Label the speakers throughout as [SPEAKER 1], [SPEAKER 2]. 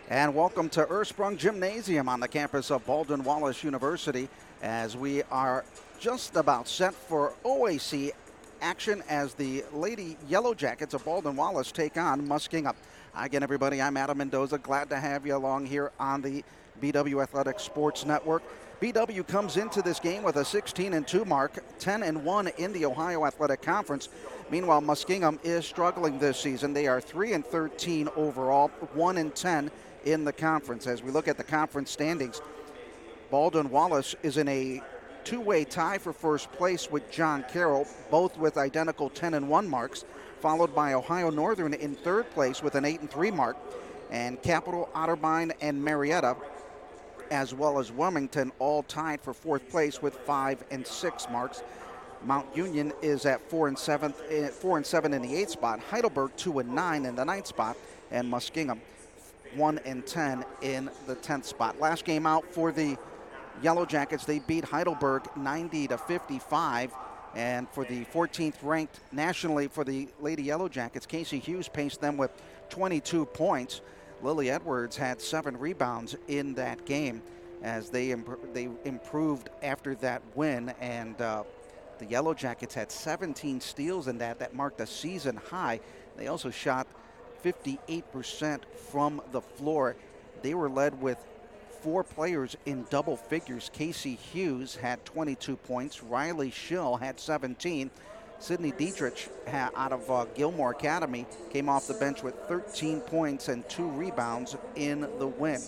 [SPEAKER 1] And welcome to Ursprung Gymnasium on the campus of Baldwin Wallace University as we are just about set for OAC action as the Lady Yellow Jackets of Baldwin Wallace take on Muskingum. Again, everybody, I'm Adam Mendoza. Glad to have you along here on the BW Athletic Sports Network. BW comes into this game with a 16-2 mark, 10-1 in the Ohio Athletic Conference. Meanwhile, Muskingum is struggling this season. They are 3-13 overall, 1-10 in the conference. As we look at the conference standings, Baldwin Wallace is in a two-way tie for first place with John Carroll, both with identical 10-1 marks, followed by Ohio Northern in third place with an 8-3 mark, and Capital, Otterbein, and Marietta, as well as Wilmington, all tied for fourth place with 5 and 6 marks. Mount Union is at 4 and 7 in the 8th spot. Heidelberg 2 and 9 in the 9th spot, and Muskingum 1 and 10 in the 10th spot. Last game out for the Yellow Jackets, they beat Heidelberg 90-55. And for the 14th ranked nationally for the Lady Yellow Jackets, Casey Hughes paced them with 22 points. Lily Edwards had 7 rebounds in that game as they improved after that win. And the Yellow Jackets had 17 steals in that. That marked a season high. They also shot 58% from the floor. They were led with 4 players in double figures. Casey Hughes had 22 points. Riley Schill had 17. Sydney Dietrich out of Gilmore Academy came off the bench with 13 points and 2 rebounds in the win.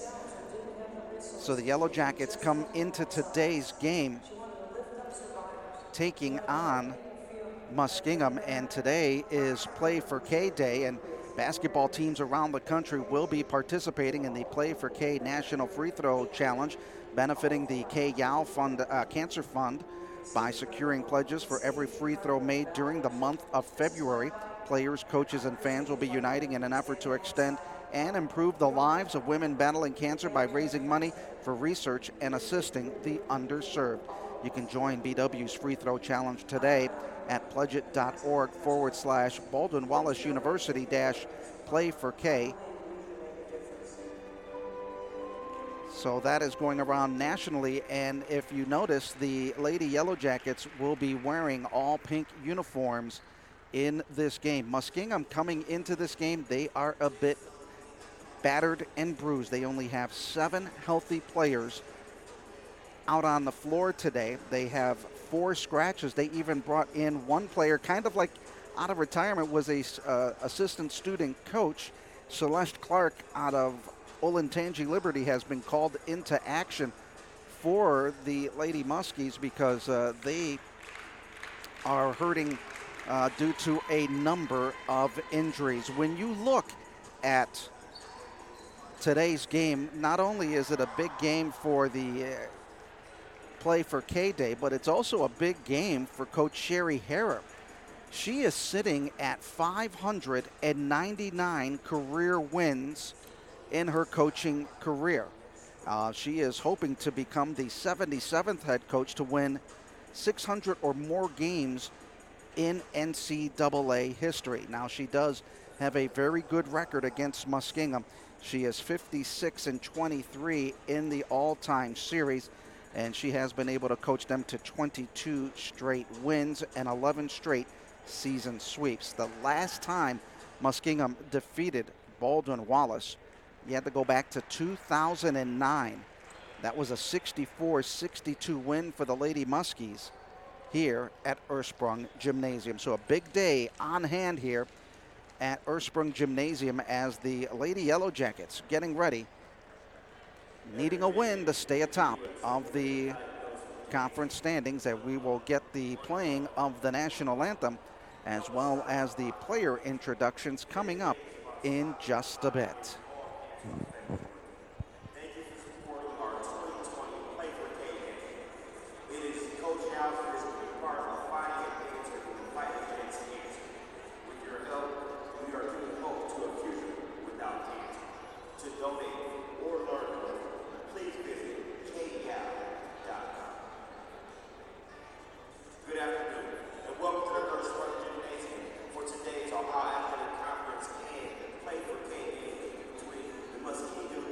[SPEAKER 1] So the Yellow Jackets come into today's game taking on Muskingum, and today is Play4Kay Day, and basketball teams around the country will be participating in the Play4Kay National Free Throw Challenge, benefiting the Kay Yow Fund, Cancer Fund, by securing pledges for every free throw made during the month of February. Players, coaches, and fans will be uniting in an effort to extend and improve the lives of women battling cancer by raising money for research and assisting the underserved. You can join BW's Free Throw Challenge today at pledgeit.org/Baldwin Wallace University Play4Kay. So that is going around nationally, and if you notice, the Lady Yellow Jackets will be wearing all pink uniforms in this game. Muskingum coming into this game, they are a bit battered and bruised. They only have 7 healthy players out on the floor today. They have 4 scratches. They even brought in 1 player, kind of like out of retirement, was a assistant student coach. Celeste Clark out of Olentangy Liberty has been called into action for the Lady Muskies because they are hurting due to a number of injuries. When you look at today's game, not only is it a big game for the Play4Kay Day, but it's also a big game for Coach Sherry Harrer. She is sitting at 599 career wins in her coaching career. She is hoping to become the 77th head coach to win 600 or more games in NCAA history. Now, she does have a very good record against Muskingum. She is 56-23 in the all-time series, and she has been able to coach them to 22 straight wins and 11 straight season sweeps. The last time Muskingum defeated Baldwin Wallace, you had to go back to 2009. That was a 64-62 win for the Lady Muskies here at Ursprung Gymnasium. So a big day on hand here at Ursprung Gymnasium as the Lady Yellow Jackets getting ready, needing a win to stay atop of the conference standings. And we will get the playing of the national anthem as well as the player introductions coming up in just a bit.
[SPEAKER 2] Thank you for supporting our 2020 Play4Kay Day. It is Coach Hauser's big part of fighting against the fight against cancer. With your help, we are giving hope to a future without cancer. To donate or learn more, please visit kyow.com. Good afternoon, and welcome to the Ursprung Gymnasium for today's Ohio Athletic Conference and Play4Kay Day between the Muskingum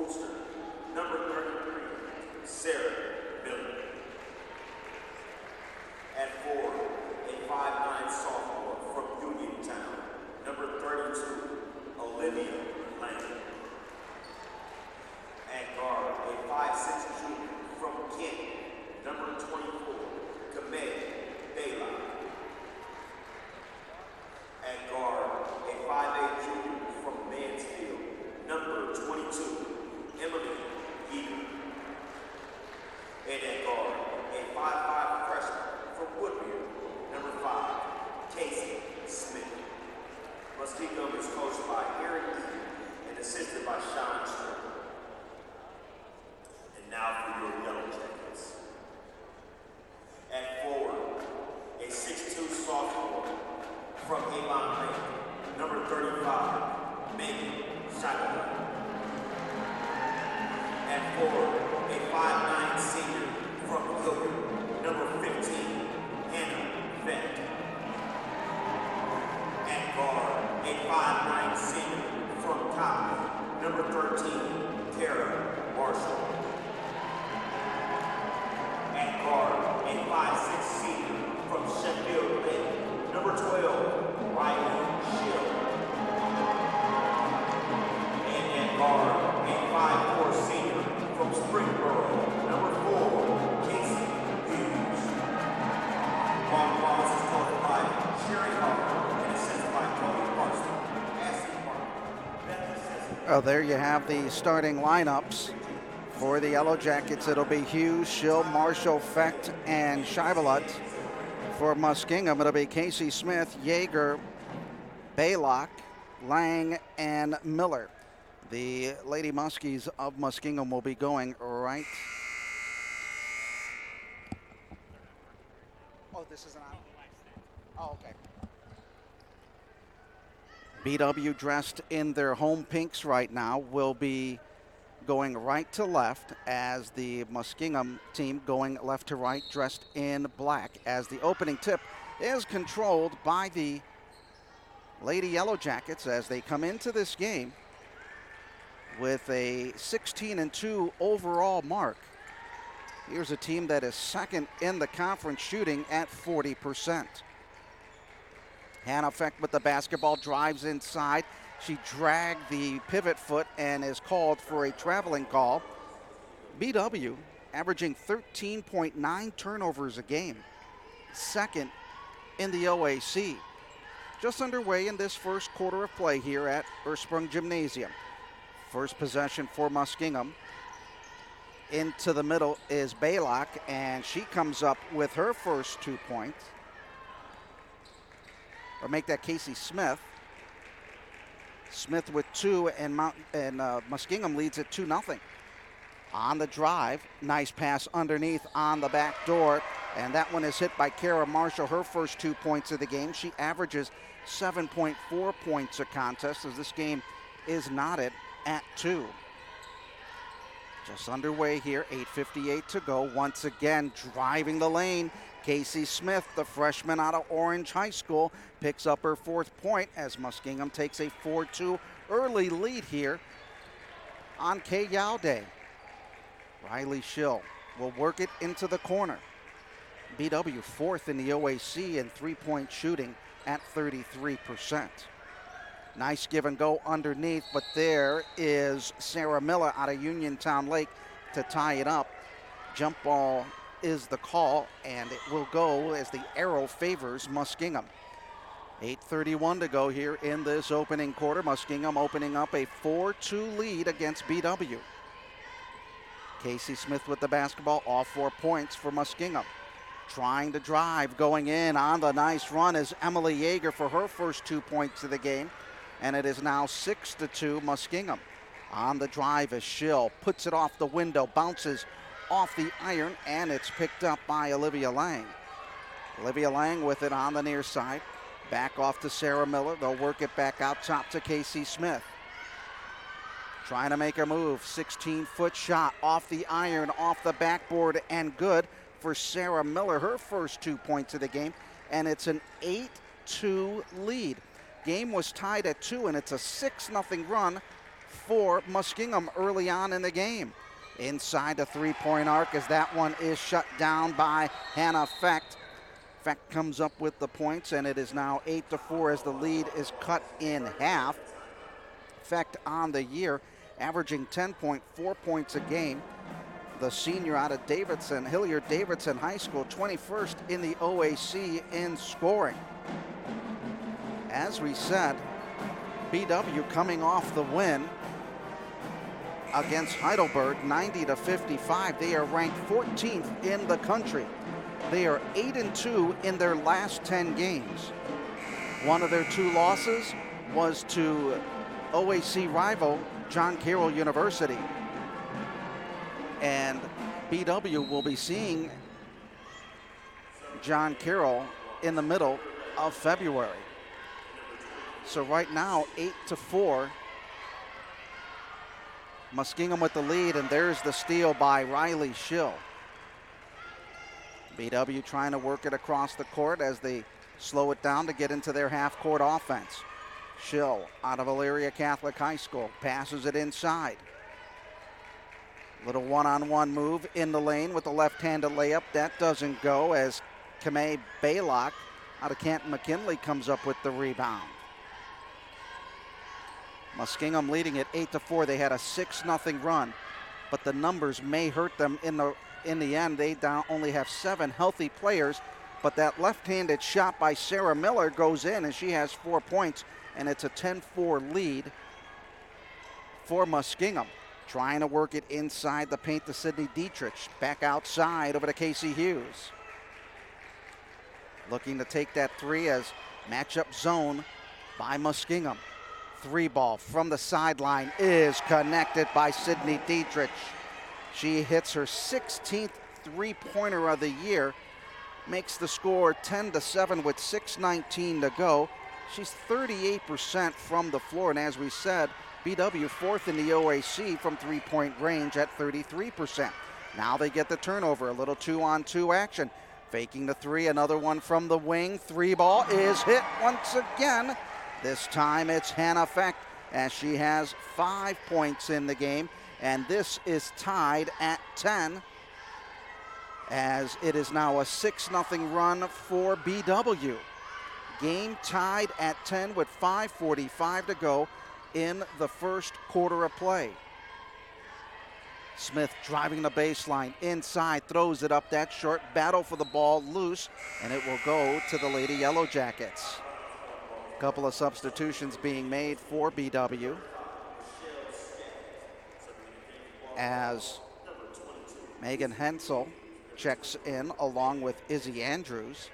[SPEAKER 2] booster, number 33, Sarah Miller. At 4, a 5'9" sophomore from Uniontown, number 32, Olivia Lane. At guard, a 5'6" junior from Kent, number 24, Kameh Baylock. At guard, a 5'8" junior from Mansfield, number 22, Emily Yeager. And at guard, a 5'5" freshman from Woodbury, number 5, Casey Smith. Muskingum is coached by Aaron Eaton and assisted by Sean Stern. And now for your Yellow Jackets. At forward, a 6'2" sophomore from Avon Lake, number 35, Megan Shackelman. At forward, a 5'9" senior from Hilbert, number 15, Hannah Vett. At guard, a 5'9" senior from Cobb, number 13, Tara Marshall. At guard, a 5'6" senior from Sheffield Lake, number 12, Riley Schill. And at guard, a 5'4" senior from Springboro, number 4, Casey Hughes. Baldwin Wallace is coached by Sherry Harper and assisted by Tony Parsons, Ashley Parker, Bethany Sisson.
[SPEAKER 1] Oh, there you have the starting lineups for the Yellow Jackets. It'll be Hughes, Schill, Marshall, Fecht, and Scheibelot. For Muskingum, it'll be Casey Smith, Yeager, Baylock, Lang, and Miller. The Lady Muskies of Muskingum will be going right. Oh, this is an out. Oh, okay. BW, dressed in their home pinks right now, will be going right to left, as the Muskingum team going left to right, dressed in black, as the opening tip is controlled by the Lady Yellow Jackets as they come into this game with a 16-2 overall mark. Here's a team that is second in the conference shooting at 40%. Hannah Fecht with the basketball, drives inside. She dragged the pivot foot and is called for a traveling call. BW averaging 13.9 turnovers a game, second in the OAC. Just underway in this first quarter of play here at Ursprung Gymnasium. First possession for Muskingum. Into the middle is Baylock, and she comes up with her first 2 points. Or make that Casey Smith. Smith with 2, and Muskingum leads at 2-0. On the drive, nice pass underneath on the back door, and that one is hit by Kara Marshall, her first 2 points of the game. She averages 7.4 points a contest, as this game is knotted at 2. Just underway here, 8:58 to go. Once again, driving the lane, Casey Smith, the freshman out of Orange High School, picks up her 4th point as Muskingum takes a 4-2 early lead here on Kay Yao Day. Riley Schill will work it into the corner. BW 4th in the OAC in 3-point shooting at 33%. Nice give and go underneath, but there is Sarah Miller out of Uniontown Lake to tie it up. Jump ball is the call, and it will go as the arrow favors Muskingum. 8:31 to go here in this opening quarter. Muskingum opening up a 4-2 lead against BW. Casey Smith with the basketball, all 4 points for Muskingum. Trying to drive, going in on the nice run is Emily Yeager for her first 2 points of the game. And it is now 6-2 Muskingum. On the drive is Schill, puts it off the window, bounces off the iron, and it's picked up by Olivia Lang. Olivia Lang with it on the near side. Back off to Sarah Miller. They'll work it back out top to Casey Smith. Trying to make a move. 16-foot shot off the iron, off the backboard, and good for Sarah Miller. Her first 2 points of the game, and it's an 8-2 lead. Game was tied at 2, and it's a 6-0 run for Muskingum early on in the game. Inside the three-point arc as that one is shut down by Hannah Fecht. Fecht comes up with the points, and it is now 8-4 as the lead is cut in half. Fecht on the year, averaging 10.4 points a game. The senior out of Davidson, Hilliard-Davidson High School, 21st in the OAC in scoring. As we said, BW coming off the win against Heidelberg, 90-55. They are ranked 14th in the country. They are 8-2 in their last 10 games. One of their 2 losses was to OAC rival John Carroll University. And BW will be seeing John Carroll in the middle of February. So right now, 8-4. Muskingum with the lead, and there's the steal by Riley Schill. BW trying to work it across the court as they slow it down to get into their half-court offense. Schill out of Elyria Catholic High School, passes it inside. Little one-on-one move in the lane with the left-handed layup. That doesn't go as Kamei Baylock out of Canton McKinley comes up with the rebound. Muskingum leading at 8-4. They had a 6-0 run, but the numbers may hurt them in the end. They only have 7 healthy players, but that left-handed shot by Sarah Miller goes in, and she has 4 points, and it's a 10-4 lead for Muskingum. Trying to work it inside the paint to Sydney Dietrich. Back outside over to Casey Hughes. Looking to take that 3 as matchup zone by Muskingum. 3 ball from the sideline is connected by Sydney Dietrich. She hits her 16th three-pointer of the year, makes the score 10-7 with 6:19 to go. She's 38% from the floor, and as we said, BW 4th in the OAC from three-point range at 33%. Now they get the turnover, a little 2-on-2 action. Faking the 3, another one from the wing. 3 ball is hit once again. This time it's Hannah Fecht as she has 5 points in the game, and this is tied at 10 as it is now a 6-0 run for BW. Game tied at 10 with 5:45 to go in the first quarter of play. Smith driving the baseline inside, throws it up that short, battle for the ball loose, and it will go to the Lady Yellow Jackets. A couple of substitutions being made for BW as Megan Hensel checks in along with Izzy Andrews.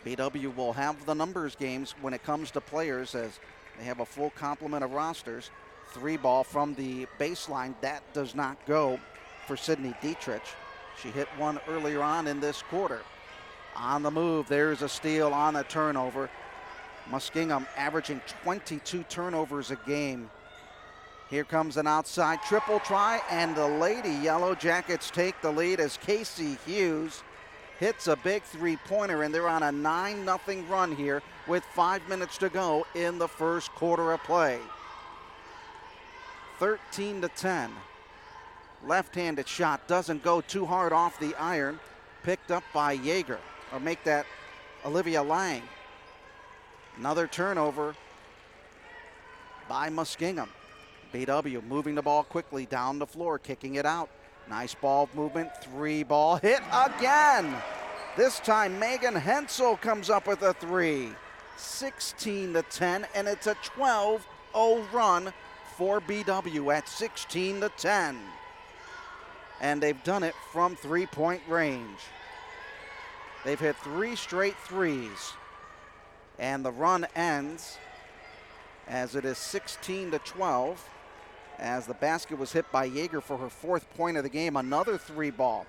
[SPEAKER 1] BW will have the numbers games when it comes to players as they have a full complement of rosters. 3 ball from the baseline, that does not go for Sydney Dietrich. She hit one earlier on in this quarter. On the move, there's a steal on the turnover. Muskingum averaging 22 turnovers a game. Here comes an outside triple try, and the Lady Yellow Jackets take the lead as Casey Hughes hits a big three-pointer, and they're on a 9-0 run here with 5 minutes to go in the first quarter of play. 13-10. Left-handed shot doesn't go too hard off the iron. Picked up by Yeager, or make that Olivia Lang. Another turnover by Muskingum. BW moving the ball quickly down the floor, kicking it out. Nice ball movement, 3 ball hit again. This time Megan Hensel comes up with a 3. 16-10, and it's a 12-0 run for BW at 16-10. And they've done it from three-point range. They've hit 3 straight threes. And the run ends as it is 16-12 as the basket was hit by Yeager for her 4th point of the game. Another 3 ball.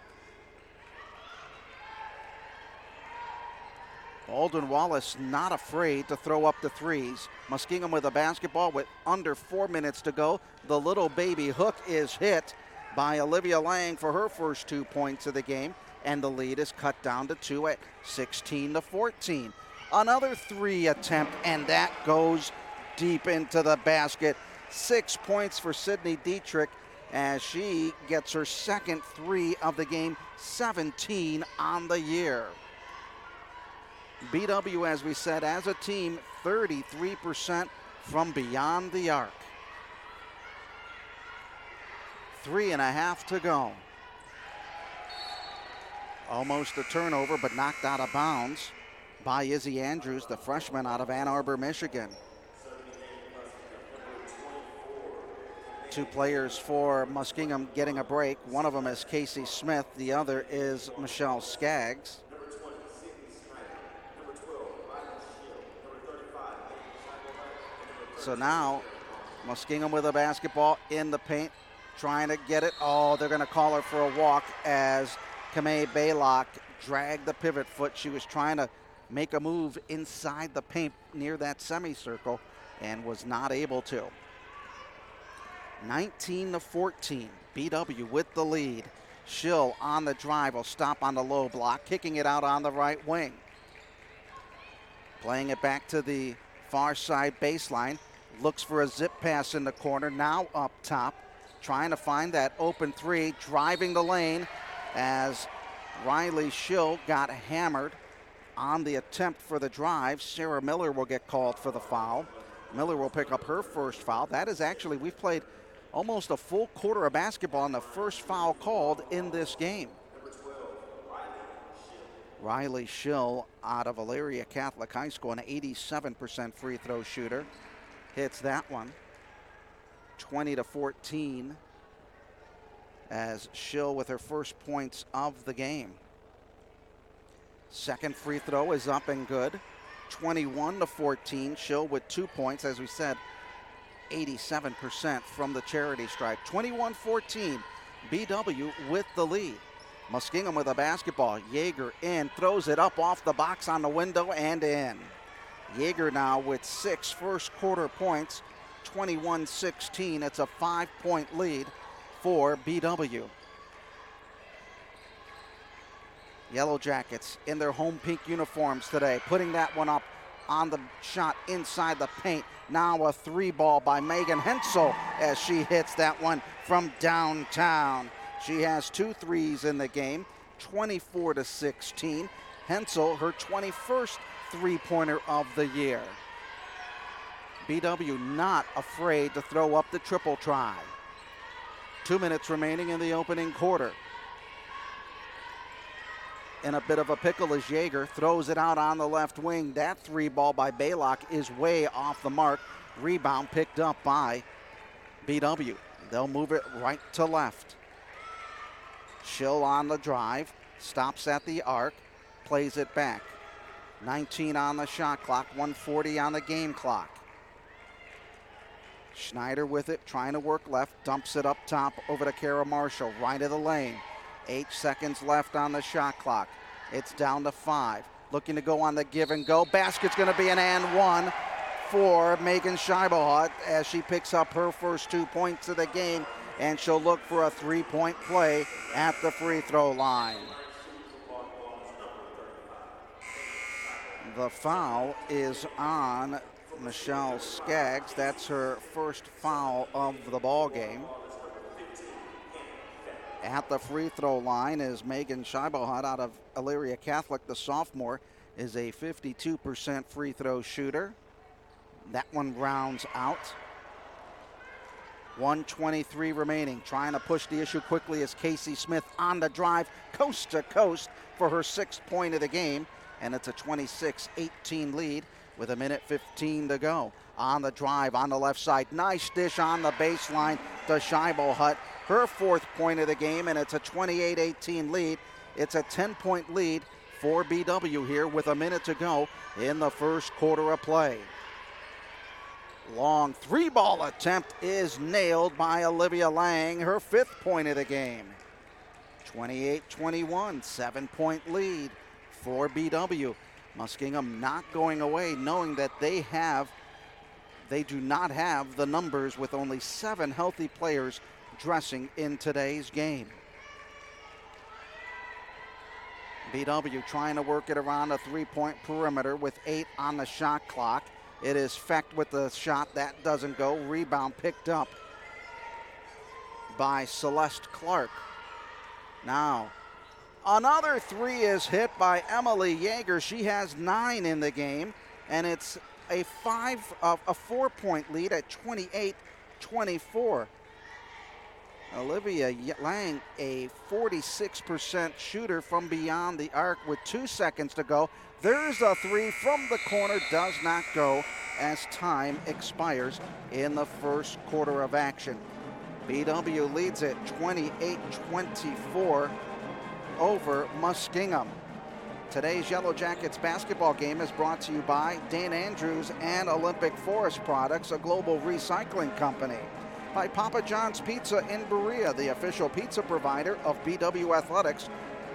[SPEAKER 1] Baldwin Wallace not afraid to throw up the threes. Muskingum with a basketball with under 4 minutes to go. The little baby hook is hit by Olivia Lang for her first 2 points of the game, and the lead is cut down to 2 at 16-14. Another 3 attempt, and that goes deep into the basket. 6 points for Sydney Dietrich as she gets her second 3 of the game, 17 on the year. BW, as we said, as a team, 33% from beyond the arc. 3.5 to go. Almost a turnover, but knocked out of bounds by Izzy Andrews, the freshman out of Ann Arbor, Michigan. 2 players for Muskingum getting a break. One of them is Casey Smith. The other is Michelle Skaggs. So now Muskingum with a basketball in the paint, trying to get it. Oh, they're going to call her for a walk as Kamei Baylock dragged the pivot foot. She was trying to make a move inside the paint near that semicircle and was not able to. 19-14, BW with the lead. Schill on the drive will stop on the low block, kicking it out on the right wing. Playing it back to the far side baseline. Looks for a zip pass in the corner, now up top. Trying to find that open 3, driving the lane as Riley Schill got hammered on the attempt for the drive. Sarah Miller will get called for the foul. Miller will pick up her first foul. That is actually, we've played almost a full quarter of basketball and the first foul called in this game. Riley Schill out of Elyria Catholic High School, an 87% free throw shooter. Hits that one. 20-14 as Schill with her first points of the game. Second free throw is up and good. 21-14, Schill with 2 points. As we said, 87% from the charity stripe. 21-14, BW with the lead. Muskingum with a basketball. Yeager in, throws it up off the box on the window and in. Yeager now with 6 first quarter points, 21-16. It's a 5-point lead for BW. Yellow Jackets in their home pink uniforms today, putting that one up on the shot inside the paint. Now a 3 ball by Megan Hensel as she hits that one from downtown. She has 2 threes in the game, 24-16. Hensel, her 21st three-pointer of the year. BW not afraid to throw up the triple try. 2 minutes remaining in the opening quarter. In a bit of a pickle as Yeager throws it out on the left wing. That 3 ball by Baylock is way off the mark. Rebound picked up by BW. They'll move it right to left. Schill on the drive, stops at the arc, plays it back. 19 on the shot clock, 1:40 on the game clock. Schneider with it, trying to work left, dumps it up top over to Kara Marshall, right of the lane. 8 seconds left on the shot clock. It's down to 5. Looking to go on the give and go. Basket's going to be an and one for Megan Scheibelhut as she picks up her first 2 points of the game, and she'll look for a 3-point play at the free throw line. The foul is on Michelle Skaggs. That's her first foul of the ball game. At the free throw line is Megan Scheibelhut out of Elyria Catholic. The sophomore is a 52% free throw shooter. That one rounds out. 1:23 remaining. Trying to push the issue quickly is Casey Smith on the drive, coast to coast for her 6th point of the game. And it's a 26-18 lead with 1:15 to go. On the drive, on the left side. Nice dish on the baseline to Scheibelhut. Her 4th point of the game, and it's a 28-18 lead. It's a 10-point lead for BW here with 1 minute to go in the first quarter of play. Long 3-ball attempt is nailed by Olivia Lang, her 5th point of the game. 28-21, 7-point lead for BW. Muskingum not going away, knowing that they do not have the numbers with only 7 healthy players dressing in today's game. BW trying to work it around a 3-point perimeter with 8 on the shot clock. It is Fecht with the shot. That doesn't go. Rebound picked up by Celeste Clark. Now, another three is hit by Emily Yeager. She has 9 in the game, and it's a 4-point lead at 28-24. Olivia Lang, a 46% shooter from beyond the arc with 2 seconds to go. There's a three from the corner, does not go as time expires in the first quarter of action. BW leads it 28-24 over Muskingum. Today's Yellow Jackets basketball game is brought to you by Dane Andrews and Olympic Forest Products, a global recycling company. By Papa John's Pizza in Berea, the official pizza provider of BW Athletics.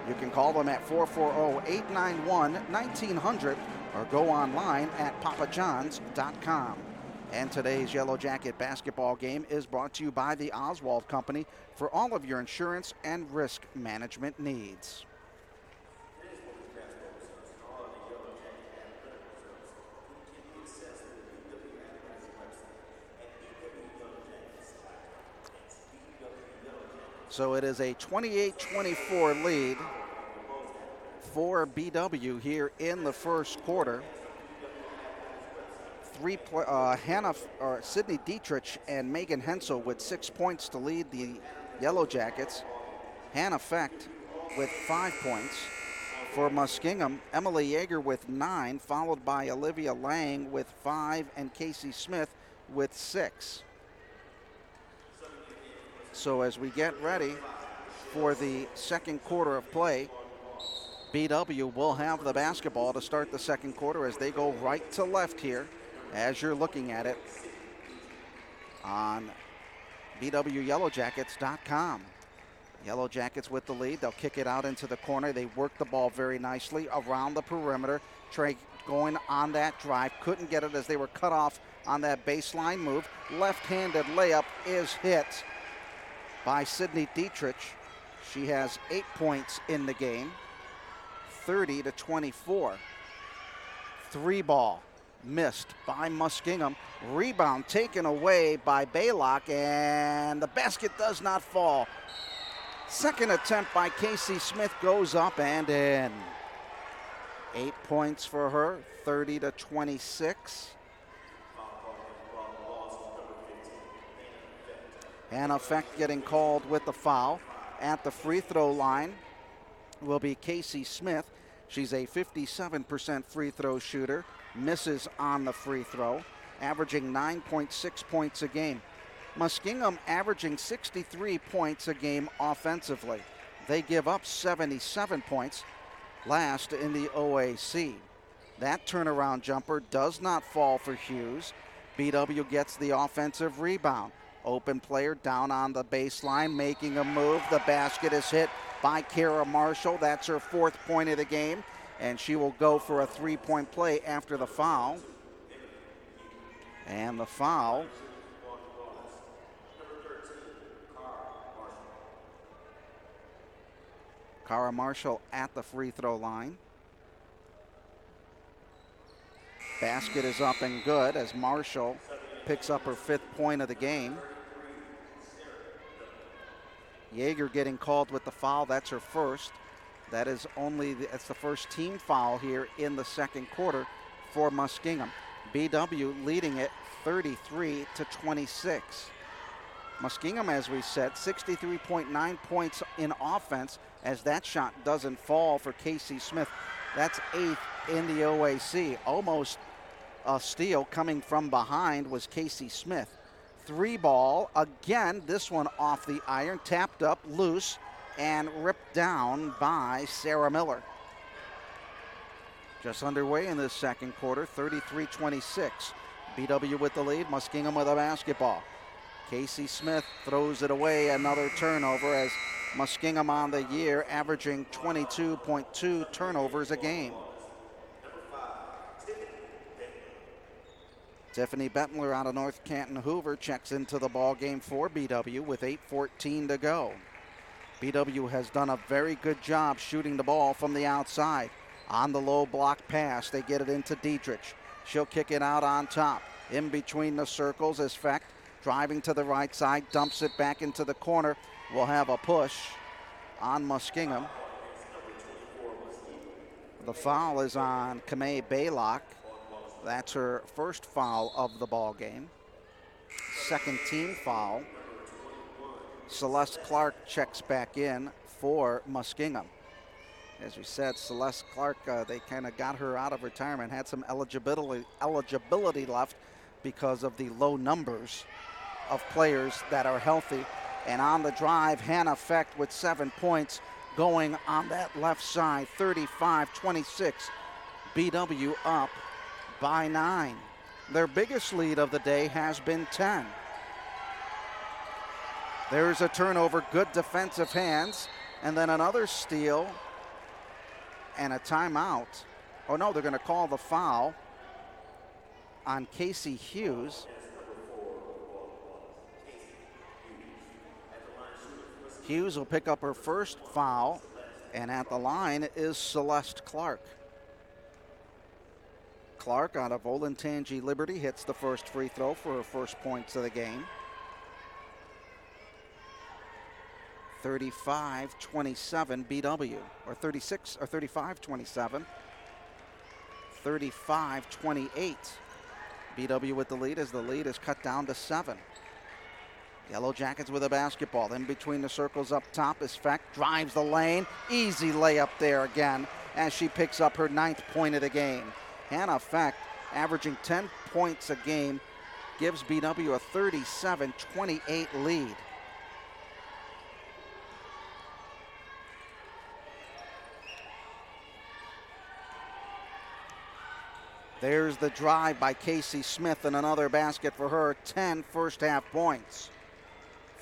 [SPEAKER 1] You can call them at 440-891-1900 or go online at papajohns.com. And today's Yellow Jacket basketball game is brought to you by the Oswald Company for all of your insurance and risk management needs. So it is a 28-24 lead for BW here in the first quarter. Sydney Dietrich and Megan Hensel with 6 points to lead the Yellow Jackets. Hannah Fecht with 5 points. For Muskingum, Emily Yeager with 9, followed by Olivia Lang with 5 and Casey Smith with 6. So as we get ready for the second quarter of play, BW will have the basketball to start the second quarter as they go right to left here, as you're looking at it on BWYellowJackets.com. Yellow Jackets with the lead. They'll kick it out into the corner. They work the ball very nicely around the perimeter. Trey going on that drive. Couldn't get it as they were cut off on that baseline move. Left-handed layup is hit by Sydney Dietrich. She has 8 points in the game, 30-24. Three ball missed by Muskingum. Rebound taken away by Baylock, and the basket does not fall. Second attempt by Casey Smith goes up and in. 8 points for her, 30-26. Hannah Fecht getting called with the foul. At the free throw line will be Casey Smith. She's a 57% free throw shooter. Misses on the free throw, averaging 9.6 points a game. Muskingum averaging 63 points a game offensively. They give up 77 points, last in the OAC. That turnaround jumper does not fall for Hughes. BW gets the offensive rebound. Open player down on the baseline, making a move. The basket is hit by Kara Marshall. That's her 4th point of the game, and she will go for a 3-point play after the foul. And the foul Kara Marshall at the free throw line. Basket is up and good as Marshall picks up her 5th point of the game. Yeager getting called with the foul. That's her first. That's the first team foul here in the second quarter for Muskingum. BW leading it 33-26. Muskingum, as we said, 63.9 points in offense as that shot doesn't fall for Casey Smith. That's 8th in the OAC. Almost a steal coming from behind was Casey Smith. 3 ball, again, this one off the iron, tapped up, loose, and ripped down by Sarah Miller. Just underway in this second quarter, 33-26. BW with the lead, Muskingum with a basketball. Casey Smith throws it away, another turnover as Muskingum on the year averaging 22.2 turnovers a game. Tiffany Bentler out of North Canton Hoover checks into the ball game for BW with 8:14 to go. BW has done a very good job shooting the ball from the outside. On the low block pass, they get it into Dietrich. She'll kick it out on top. In between the circles is Fecht, driving to the right side, dumps it back into the corner. We'll have a push on Muskingum. The foul is on Kamei Baylock. That's her first foul of the ball game. Second team foul. Celeste Clark checks back in for Muskingum. As we said, Celeste Clark, they kind of got her out of retirement, had some eligibility left because of the low numbers of players that are healthy. And on the drive, Hannah Fecht with 7 points going on that left side, 35-26. BW up by 9. Their biggest lead of the day has been 10. There's a turnover, good defensive hands, and then another steal and a timeout. Oh no, they're going to call the foul on Casey Hughes. Hughes will pick up her first foul, and at the line is Celeste Clark. Clark out of Olentangy Liberty hits the first free throw for her first points of the game. 35-27 BW, or 35-27. 35-28. BW with the lead as the lead is cut down to 7. Yellow Jackets with a basketball. In between the circles up top is Fecht, drives the lane. Easy layup there again as she picks up her 9th point of the game. Hannah Fecht, averaging 10 points a game, gives BW a 37-28 lead. There's the drive by Casey Smith and another basket for her. 10 first half points.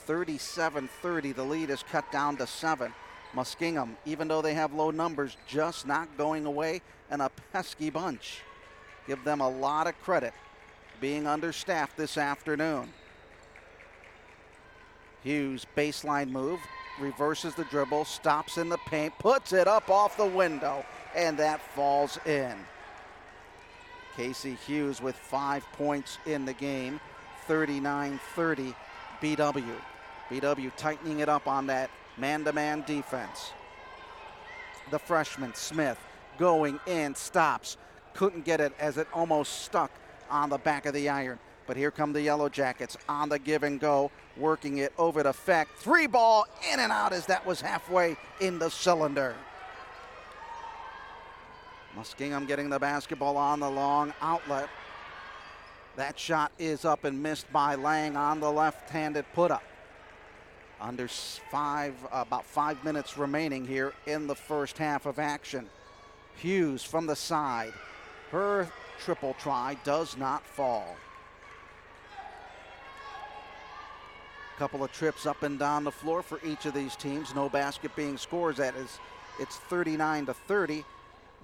[SPEAKER 1] 37-30, the lead is cut down to 7. Muskingum, even though they have low numbers, just not going away, and a pesky bunch. Give them a lot of credit being understaffed this afternoon. Hughes, baseline move, reverses the dribble, stops in the paint, puts it up off the window, and that falls in. Casey Hughes with 5 points in the game, 39-30 BW. BW tightening it up on that man-to-man defense. The freshman, Smith, going in, stops. Couldn't get it as it almost stuck on the back of the iron. But here come the Yellow Jackets on the give and go, working it over to Fecht. 3 ball in and out as that was halfway in the cylinder. Muskingum getting the basketball on the long outlet. That shot is up and missed by Lang on the left-handed put-up. About 5 minutes remaining here in the first half of action. Hughes from the side. Her triple try does not fall. Couple of trips up and down the floor for each of these teams. No basket being scored. It's 39-30.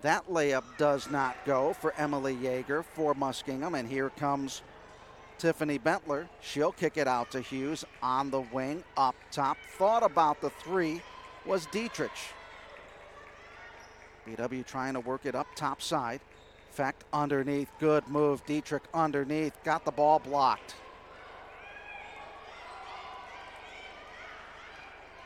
[SPEAKER 1] That layup does not go for Emily Yeager for Muskingum, and here comes Tiffany Bentler. She'll kick it out to Hughes on the wing, up top. Thought about the 3 was Dietrich. BW trying to work it up top side. Fecht underneath, good move. Dietrich underneath, got the ball blocked.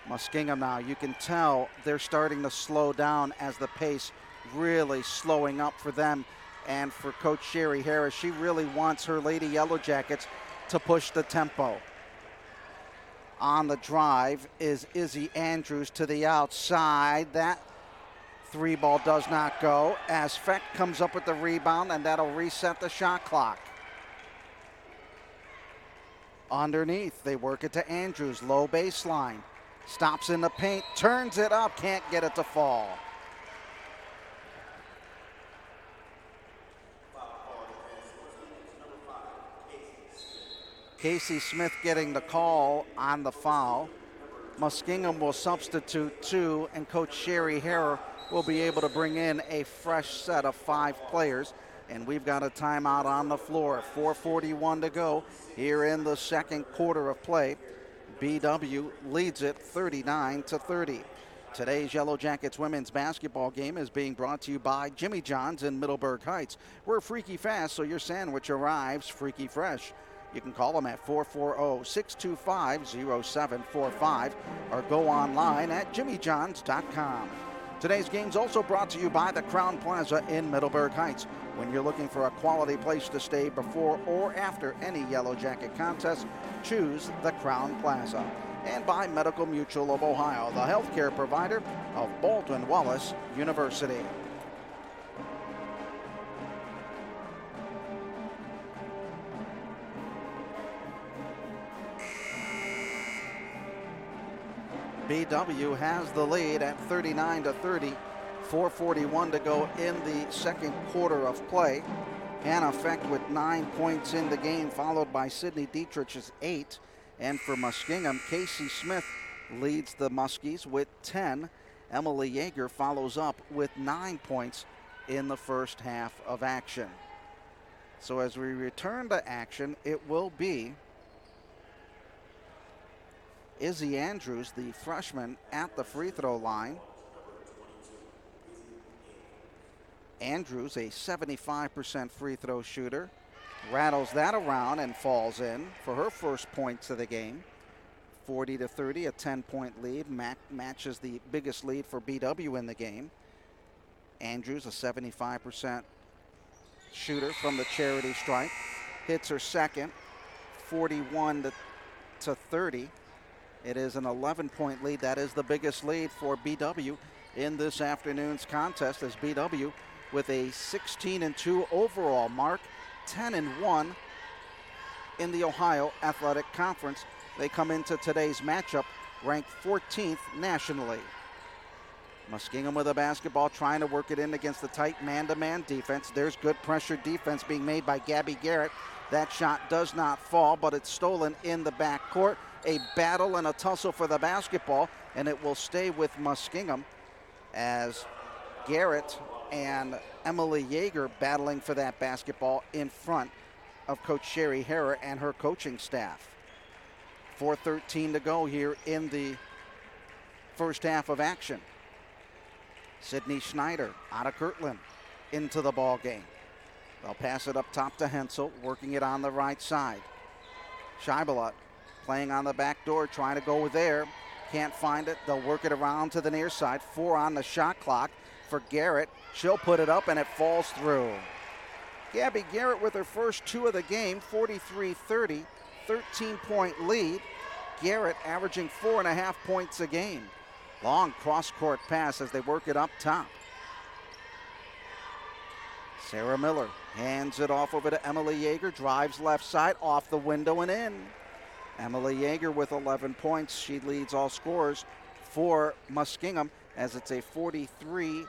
[SPEAKER 1] Muskingum now, you can tell they're starting to slow down as the pace really slowing up for them and for Coach Sherry Harris. She really wants her Lady Yellow Jackets to push the tempo. On the drive is Izzy Andrews to the outside. That 3 ball does not go as Fecht comes up with the rebound, and that'll reset the shot clock. Underneath, they work it to Andrews, low baseline. Stops in the paint, turns it up, can't get it to fall. Casey Smith getting the call on the foul. Muskingum will substitute 2, and Coach Sherry Harris will be able to bring in a fresh set of 5 players. And we've got a timeout on the floor. 4:41 to go here in the second quarter of play. BW leads it 39-30. Today's Yellow Jackets women's basketball game is being brought to you by Jimmy John's in Middleburg Heights. We're freaky fast, so your sandwich arrives freaky fresh. You can call them at 440-625-0745 or go online at jimmyjohns.com. Today's game is also brought to you by the Crown Plaza in Middleburg Heights. When you're looking for a quality place to stay before or after any Yellow Jacket contest, choose the Crown Plaza. And by Medical Mutual of Ohio, the healthcare provider of Baldwin Wallace University. BW has the lead at 39-30. 4:41 to go in the second quarter of play. Hannah Fecht with 9 points in the game, followed by Sydney Dietrich's 8. And for Muskingum, Casey Smith leads the Muskies with 10. Emily Yeager follows up with 9 points in the first half of action. So as we return to action, it will be Izzy Andrews, the freshman, at the free throw line. Andrews, a 75% free throw shooter, rattles that around and falls in for her first points of the game. 40-30, a 10-point lead, matches the biggest lead for BW in the game. Andrews, a 75% shooter from the charity stripe, hits her second, 41-30. It is an 11-point lead. That is the biggest lead for BW in this afternoon's contest, as BW with a 16-2 overall mark, 10-1 in the Ohio Athletic Conference. They come into today's matchup ranked 14th nationally. Muskingum with a basketball, trying to work it in against the tight man-to-man defense. There's good pressure defense being made by Gabby Garrett. That shot does not fall, but it's stolen in the backcourt. A battle and a tussle for the basketball, and it will stay with Muskingum as Garrett and Emily Yeager battling for that basketball in front of Coach Sherry Harrer and her coaching staff. 4:13 to go here in the first half of action. Sydney Schneider out of Kirtland into the ball game. They'll pass it up top to Hensel, working it on the right side. Scheibelot playing on the back door, trying to go there. Can't find it. They'll work it around to the near side. 4 on the shot clock for Garrett. She'll put it up and it falls through. Gabby Garrett with her first 2 of the game, 43-30, 13-point lead. Garrett averaging 4.5 points a game. Long cross-court pass as they work it up top. Sarah Miller hands it off over to Emily Yeager, drives left side, off the window and in. Emily Yeager with 11 points. She leads all scorers for Muskingum as it's a 43-32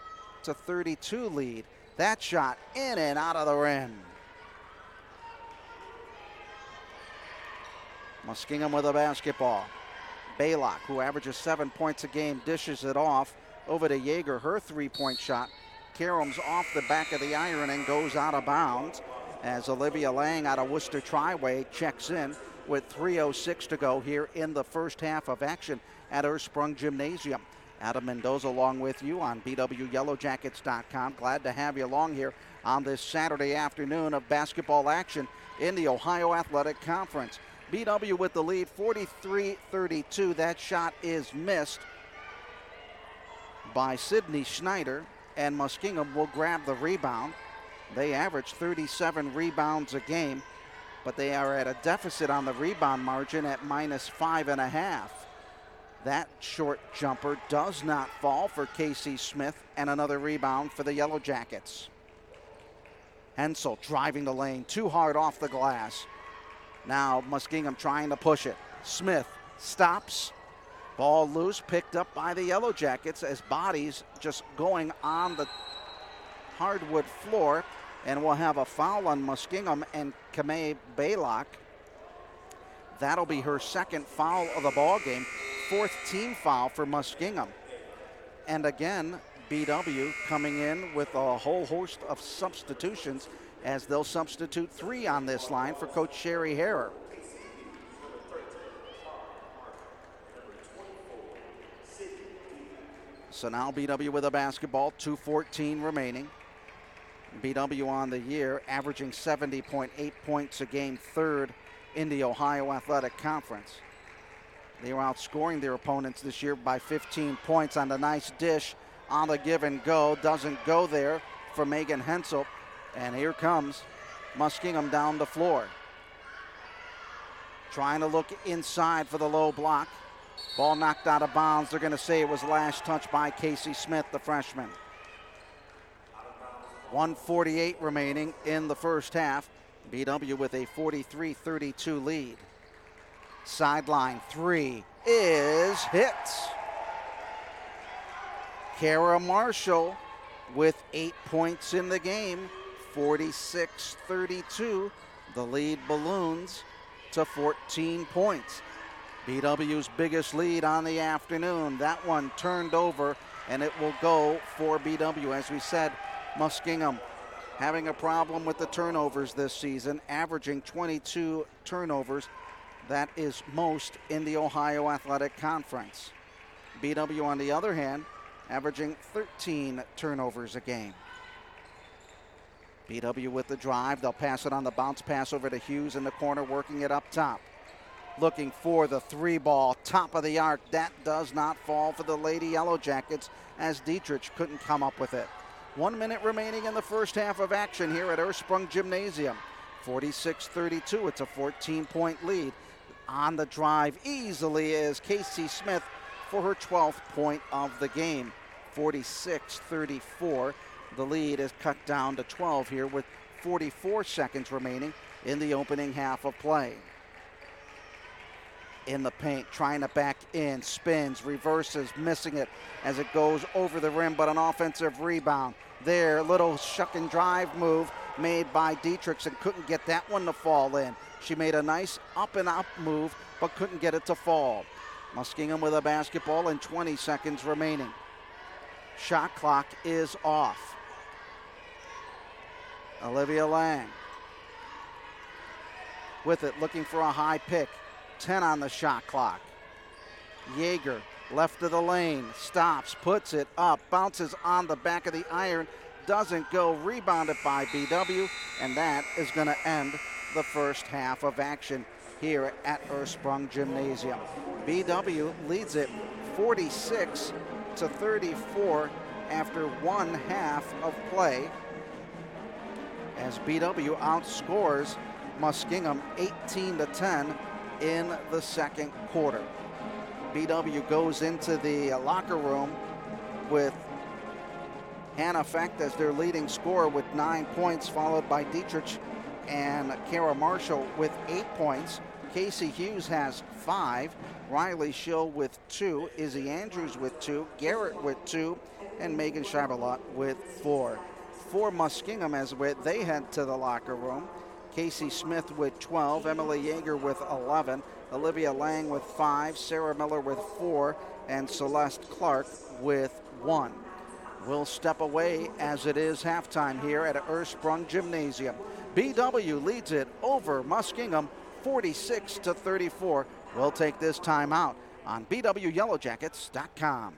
[SPEAKER 1] lead. That shot in and out of the rim. Muskingum with a basketball. Baylock, who averages 7 points a game, dishes it off over to Yeager. Her 3-point shot caroms off the back of the iron and goes out of bounds as Olivia Lang out of Worcester Triway checks in with 3:06 to go here in the first half of action at Ursprung Gymnasium. Adam Mendoza along with you on BWYellowJackets.com. Glad to have you along here on this Saturday afternoon of basketball action in the Ohio Athletic Conference. BW with the lead, 43-32. That shot is missed by Sydney Schneider, and Muskingum will grab the rebound. They average 37 rebounds a game, but they are at a deficit on the rebound margin at -5.5. That short jumper does not fall for Casey Smith, and another rebound for the Yellow Jackets. Hensel driving the lane, too hard off the glass. Now Muskingum trying to push it. Smith stops. Ball loose, picked up by the Yellow Jackets as bodies just going on the hardwood floor. And we'll have a foul on Muskingum and Kamei Baylock. That'll be her second foul of the ball game. 4th team foul for Muskingum. And again, BW coming in with a whole host of substitutions as they'll substitute 3 on this line for Coach Sherry Harrer. So now BW with a basketball, 2:14 remaining. BW on the year, averaging 70.8 points a game, third in the Ohio Athletic Conference. They were outscoring their opponents this year by 15 points on the nice dish on the give and go. Doesn't go there for Megan Hensel. And here comes Muskingum down the floor. Trying to look inside for the low block. Ball knocked out of bounds. They're going to say it was last touch by Casey Smith, the freshman. 1:48 remaining in the first half. BW with a 43-32 lead. Sideline three is hit. Kara Marshall with 8 points in the game, 46-32. The lead balloons to 14 points. BW's biggest lead on the afternoon. That one turned over, and it will go for BW. As we said, Muskingum having a problem with the turnovers this season, averaging 22 turnovers. That is most in the Ohio Athletic Conference. BW, on the other hand, averaging 13 turnovers a game. BW with the drive. They'll pass it on the bounce pass over to Hughes in the corner, working it up top. Looking for the three ball, top of the arc. That does not fall for the Lady Yellow Jackets, as Dietrich couldn't come up with it. 1 minute remaining in the first half of action here at Ursprung Gymnasium. 46-32. It's a 14-point lead. On the drive easily is Casey Smith for her 12th point of the game. 46-34. The lead is cut down to 12 here with 44 seconds remaining in the opening half of play. In the paint, trying to back in, spins, reverses, missing it as it goes over the rim, but an offensive rebound. There, little shuck and drive move made by Dietrich, and couldn't get that one to fall in. She made a nice up and up move, but couldn't get it to fall. Muskingum with a basketball and 20 seconds remaining. Shot clock is off. Olivia Lang with it, looking for a high pick. 10 on the shot clock. Yeager, left of the lane, stops, puts it up, bounces on the back of the iron, doesn't go, rebounded by BW, and that is going to end the first half of action here at Ursprung Gymnasium. BW leads it 46-34 after one half of play, as BW outscores Muskingum 18-10 in the second quarter. BW goes into the locker room with Hannah Fecht as their leading scorer with 9 points, followed by Dietrich and Kara Marshall with 8 points. Casey Hughes has 5, Riley Schill with 2, Izzy Andrews with 2, Garrett with 2, and Megan Charlotte with 4. For Muskingum, as they head to the locker room, Casey Smith with 12, Emily Yeager with 11, Olivia Lang with 5, Sarah Miller with 4, and Celeste Clark with 1. We'll step away as it is halftime here at Ursprung Gymnasium. BW leads it over Muskingum 46-34. We'll take this time out on BWYellowJackets.com.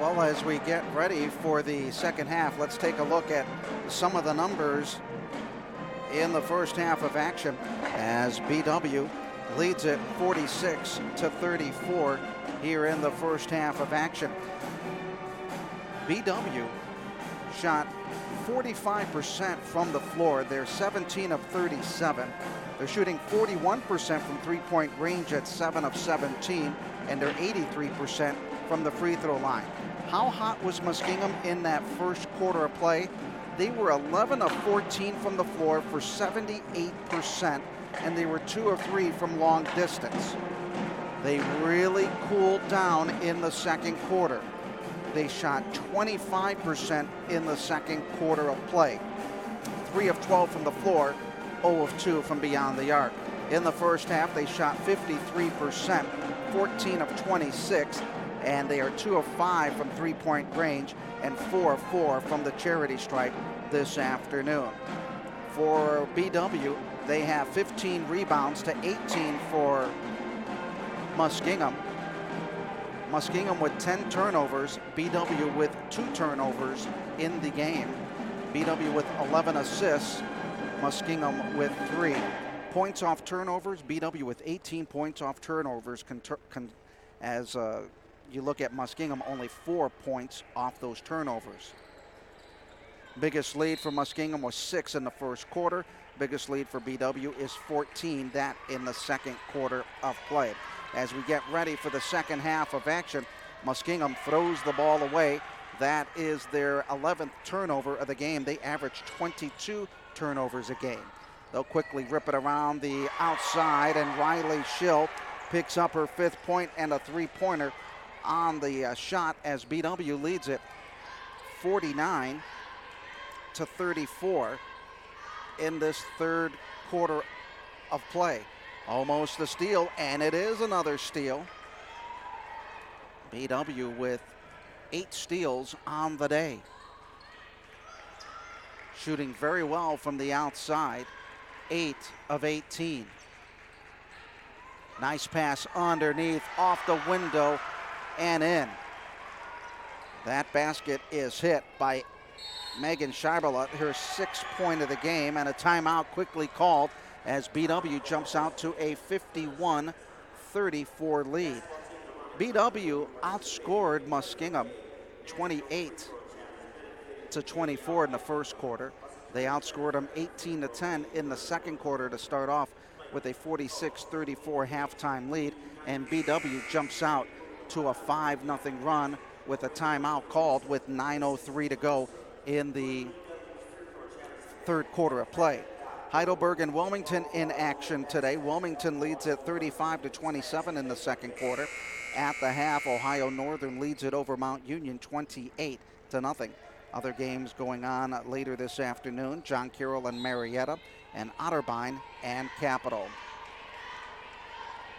[SPEAKER 1] Well, as we get ready for the second half, let's take a look at some of the numbers in the first half of action as BW leads it 46-34 here in the first half of action. BW shot 45% from the floor. They're 17 of 37. They're shooting 41% from three-point range at 7 of 17, and they're 83% from the free throw line. How hot was Muskingum in that first quarter of play? They were 11 of 14 from the floor for 78%, and they were 2 of 3 from long distance. They really cooled down in the second quarter. They shot 25% in the second quarter of play. 3 of 12 from the floor, 0 of 2 from beyond the arc. In the first half, they shot 53%, 14 of 26, and they are 2 of 5 from three-point range and 4 of 4 from the charity stripe this afternoon. For BW, they have 15 rebounds to 18 for Muskingum. Muskingum with 10 turnovers, BW with 2 turnovers in the game. BW with 11 assists, Muskingum with 3. Points off turnovers, BW with 18 points off turnovers. As you look at Muskingum, only 4 points off those turnovers. Biggest lead for Muskingum was 6 in the first quarter. Biggest lead for BW is 14, that in the second quarter of play. As we get ready for the second half of action, Muskingum throws the ball away. That is their 11th turnover of the game. They average 22 turnovers a game. They'll quickly rip it around the outside, and Riley Schill picks up her 5th point and a 3-pointer on the shot as BW leads it 49-34 in this third quarter of play. Almost a steal, and it is another steal. BW with 8 steals on the day. Shooting very well from the outside, 8 of 18. Nice pass underneath, off the window, and in. That basket is hit by Megan Scheiberle, her 6th point of the game, and a timeout quickly called as BW jumps out to a 51-34 lead. BW outscored Muskingum 28-24 in the first quarter. They outscored them 18-10 in the second quarter to start off with a 46-34 halftime lead, and BW jumps out to a 5-0 run with a timeout called with 9:03 to go in the third quarter of play. Heidelberg and Wilmington in action today. Wilmington leads at 35-27 in the second quarter. At the half, Ohio Northern leads it over Mount Union 28-0. Other games going on later this afternoon: John Carroll and Marietta, and Otterbein and Capital.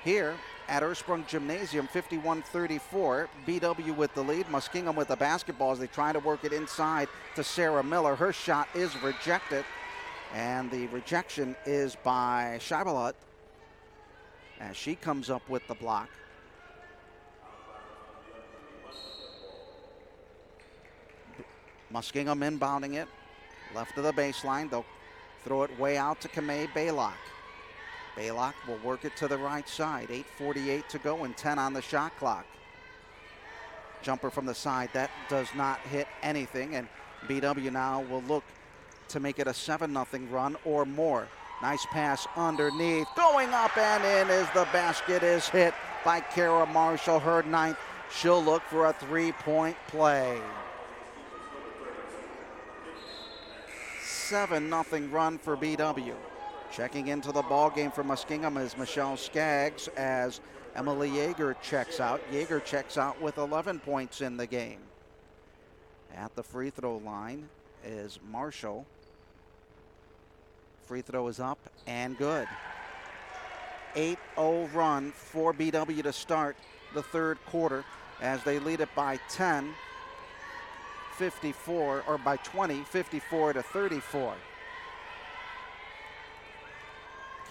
[SPEAKER 1] Here at Ursprung Gymnasium, 51-34, BW with the lead. Muskingum with the basketball as they try to work it inside to Sarah Miller. Her shot is rejected, and the rejection is by Scheiberle as she comes up with the block. Muskingum inbounding it, left of the baseline. They'll throw it way out to Kamei Baylock. Baylock will work it to the right side. 8:48 to go and 10 on the shot clock. Jumper from the side, that does not hit anything, and BW now will look to make it a 7-0 run or more. Nice pass underneath, going up and in as the basket is hit by Kara Marshall, her 9th. She'll look for a 3-point play. 7-0 run for BW. Checking into the ball game for Muskingum is Michelle Skaggs as Emily Yeager checks out. Yeager checks out with 11 points in the game. At the free throw line is Marshall. Free throw is up and good. 8-0 run for BW to start the third quarter as they lead it by 10, 54, or by 20, 54-34.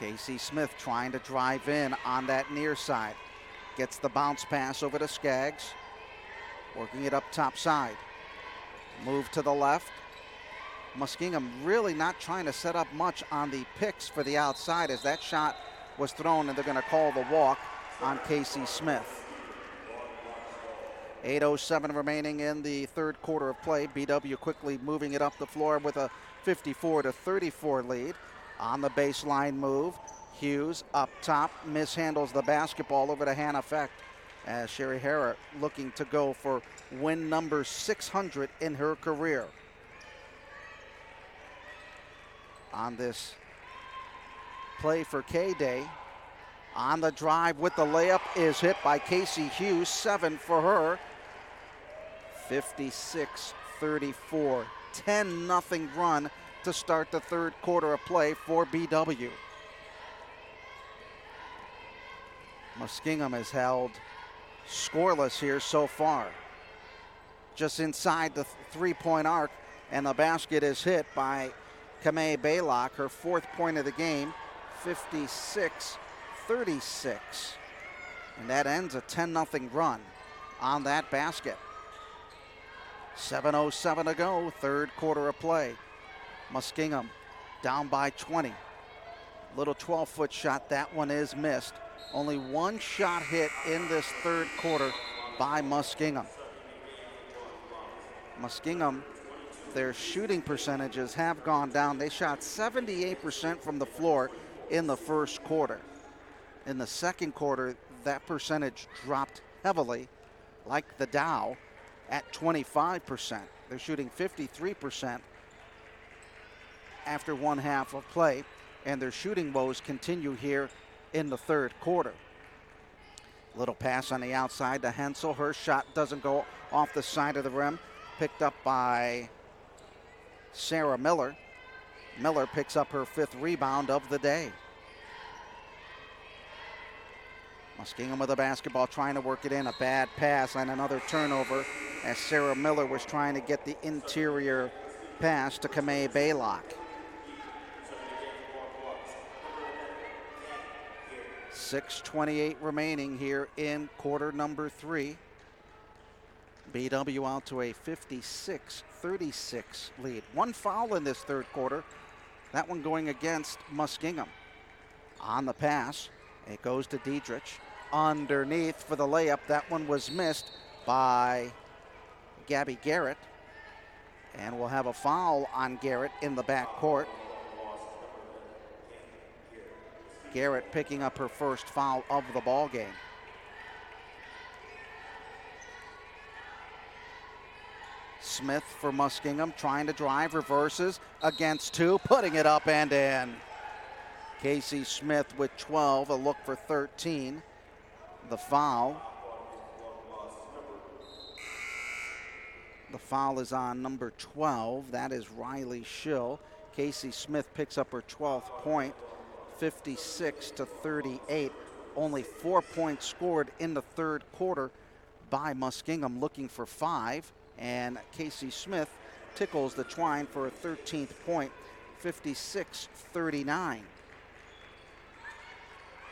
[SPEAKER 1] Casey Smith trying to drive in on that near side. Gets the bounce pass over to Skaggs. Working it up top side. Move to the left. Muskingum really not trying to set up much on the picks for the outside as that shot was thrown, and they're going to call the walk on Casey Smith. 8:07 remaining in the third quarter of play. BW quickly moving it up the floor with a 54-34 lead. On the baseline move, Hughes up top mishandles the basketball over to Hannah Fecht as Sherry Hara looking to go for win number 600 in her career. On this Play4Kay day, on the drive with the layup is hit by Casey Hughes, 7 for her. 56-34, 10-0 run to start the third quarter of play for BW. Muskingum has held scoreless here so far. Just inside the three-point arc, and the basket is hit by Kamei Baylock, her 4th point of the game, 56-36. And that ends a 10-0 run on that basket. 7:07 to go, third quarter of play. Muskingum down by 20. Little 12-foot shot, that one is missed. Only one shot hit in this third quarter by Muskingum. Muskingum, their shooting percentages have gone down. They shot 78% from the floor in the first quarter. In the second quarter, that percentage dropped heavily, like the Dow, at 25%. They're shooting 53% after one half of play, and their shooting woes continue here in the third quarter. Little pass on the outside to Hensel. Her shot doesn't go off the side of the rim. Picked up by Sarah Miller. Miller picks up her 5th rebound of the day. Muskingum with the basketball, trying to work it in. A bad pass and another turnover as Sarah Miller was trying to get the interior pass to Kamei Baylock. 6:28 remaining here in quarter number 3. BW out to a 56-36 lead. One foul in this third quarter. That one going against Muskingum. On the pass, it goes to Diedrich. Underneath for the layup. That one was missed by Gabby Garrett. And we'll have a foul on Garrett in the backcourt. Garrett picking up her first foul of the ball game. Smith for Muskingum, trying to drive, reverses against 2, putting it up and in. Casey Smith with 12, a look for 13. The foul is on number 12. That is Riley Schill. Casey Smith picks up her 12th point, 56-38. Only 4 points scored in the third quarter by Muskingum, looking for 5. And Casey Smith tickles the twine for a 13th point, 56-39.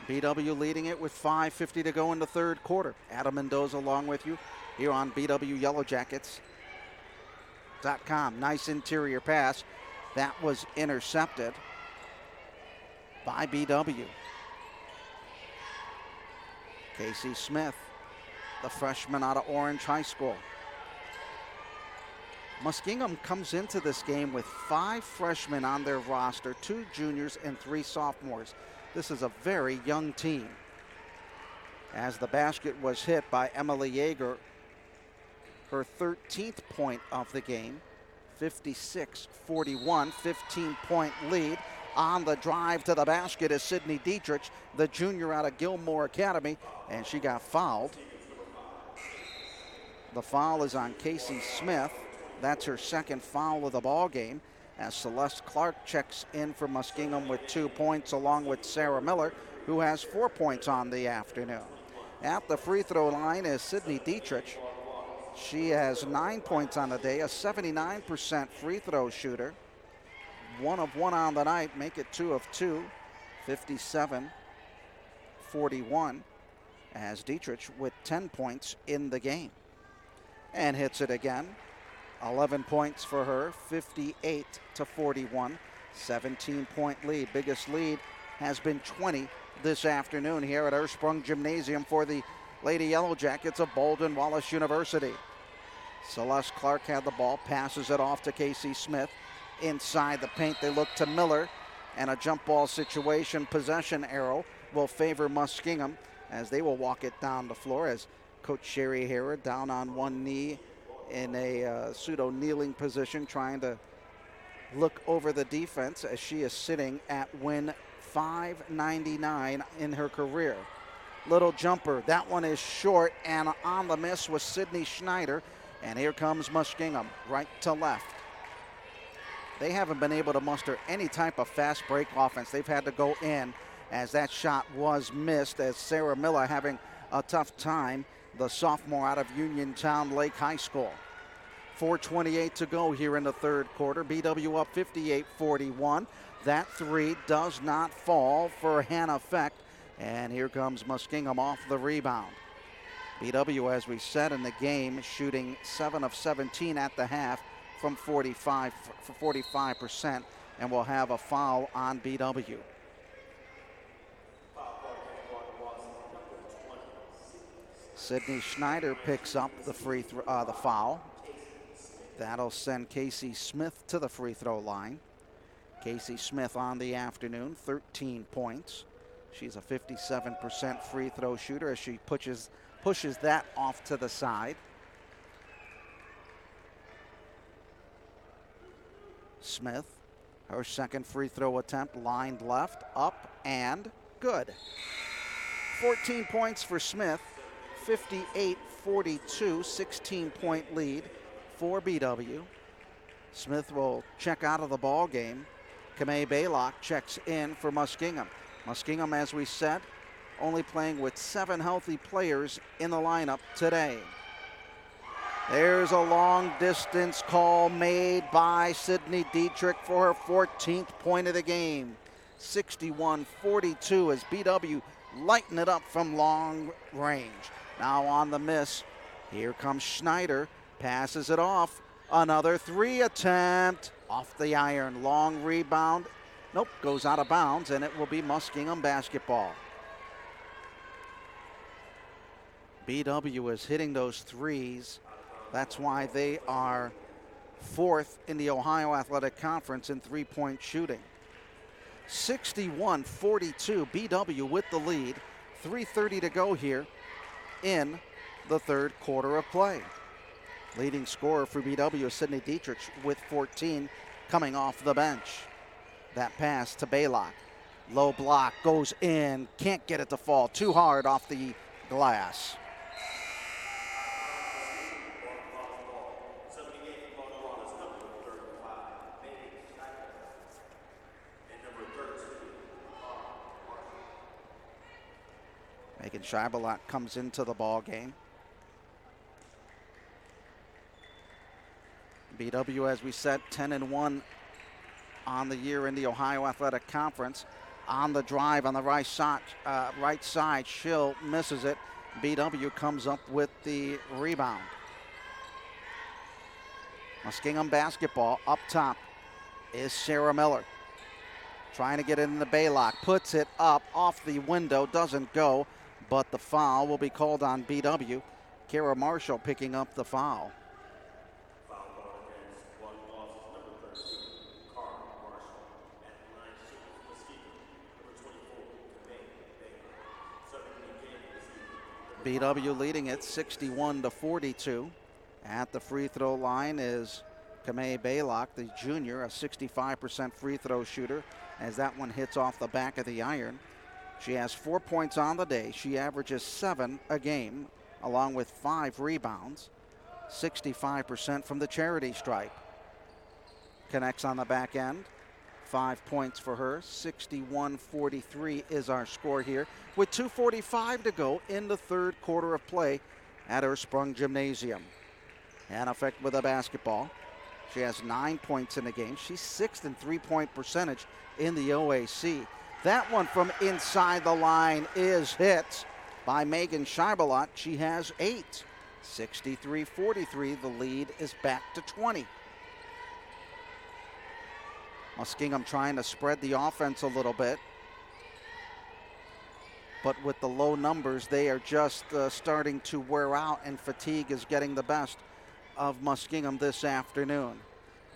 [SPEAKER 1] BW leading it with 5:50 to go in the third quarter. Adam Mendoza along with you here on BWYellowJackets.com. Nice interior pass. That was intercepted by BW. Casey Smith, the freshman out of Orange High School. Muskingum comes into this game with 5 freshmen on their roster, 2 juniors and 3 sophomores. This is a very young team. As the basket was hit by Emily Yeager, her 13th point of the game, 56-41, 15-point lead. On the drive to the basket is Sydney Diedrich, the junior out of Gilmore Academy, and she got fouled. The foul is on Casey Smith. That's her second foul of the ball game, as Celeste Clark checks in for Muskingum with 2 points, along with Sarah Miller, who has 4 points on the afternoon. At the free throw line is Sydney Diedrich. She has 9 points on the day, a 79% free throw shooter. 1 of 1 on the night, make it 2 of 2, 57-41, as Diedrich with 10 points in the game. and hits it again. 11 points for her, 58-41. 17-point lead. Biggest lead has been 20 this afternoon here at Ursprung Gymnasium for the Lady Yellow Jackets of Baldwin Wallace University. Celeste Clark had the ball, passes it off to Casey Smith. Inside the paint, they look to Miller, and a jump ball situation. Possession arrow will favor Muskingum as they will walk it down the floor as Coach Sherry Hara down on one knee in a pseudo-kneeling position, trying to look over the defense as she is sitting at win 599 in her career. Little jumper, that one is short, and on the miss was Sydney Schneider. And here comes Muskingum, right to left. They haven't been able to muster any type of fast break offense. They've had to go in as that shot was missed, as Sarah Miller having a tough time, the sophomore out of Uniontown Lake High School. 4:28 to go here in the third quarter. BW up 58-41. That three does not fall for Hannah Fecht. And here comes Muskingum off the rebound. BW, as we said in the game, shooting 7 of 17 at the half from 45%, and will have a foul on BW. Sydney Schneider picks up the the foul. That'll send Casey Smith to the free throw line. Casey Smith on the afternoon, 13 points. She's a 57% free throw shooter as she pushes that off to the side. Smith, her second free throw attempt, lined left, up, and good. 14 points for Smith, 58-42, 16-point lead for BW. Smith will check out of the ball game. Kamei Baylock checks in for Muskingum. Muskingum, as we said, only playing with 7 healthy players in the lineup today. There's a long distance call made by Sydney Dietrich for her 14th point of the game. 61-42 as BW lighten it up from long range. Now on the miss, here comes Schneider, passes it off. Another three attempt off the iron. Long rebound. Nope, goes out of bounds, and it will be Muskingum basketball. BW is hitting those threes. That's why they are 4th in the Ohio Athletic Conference in three-point shooting. 61-42, BW with the lead. 3:30 to go here in the third quarter of play. Leading scorer for BW is Sydney Dietrich with 14 coming off the bench. That pass to Baylock. Low block, goes in, can't get it to fall. Too hard off the glass. Megan Scheibelot comes into the ball game. BW, as we said, 10-1 on the year in the Ohio Athletic Conference. On the drive on the right side, Schill misses it. BW comes up with the rebound. Muskingum basketball. Up top is Sarah Miller. Trying to get it into Baylock. Puts it up off the window. Doesn't go, but the foul will be called on BW. Kara Marshall picking up the foul. BW leading it 61-42. At the free throw line is Kamei Baylock, the junior, a 65% free throw shooter, as that one hits off the back of the iron. She has 4 points on the day. She averages 7 a game, along with 5 rebounds. 65% from the charity stripe. Connects on the back end. 5 points for her. 61-43 is our score here, with 2:45 to go in the third quarter of play at Ursprung Gymnasium. Hannah Fecht with a basketball. She has 9 points in the game. She's 6th in three-point percentage in the OAC. That one from inside the line is hit by Megan Scheibelot. She has 8. 63-43, the lead is back to 20. Muskingum trying to spread the offense a little bit. But with the low numbers, they are just starting to wear out, and fatigue is getting the best of Muskingum this afternoon.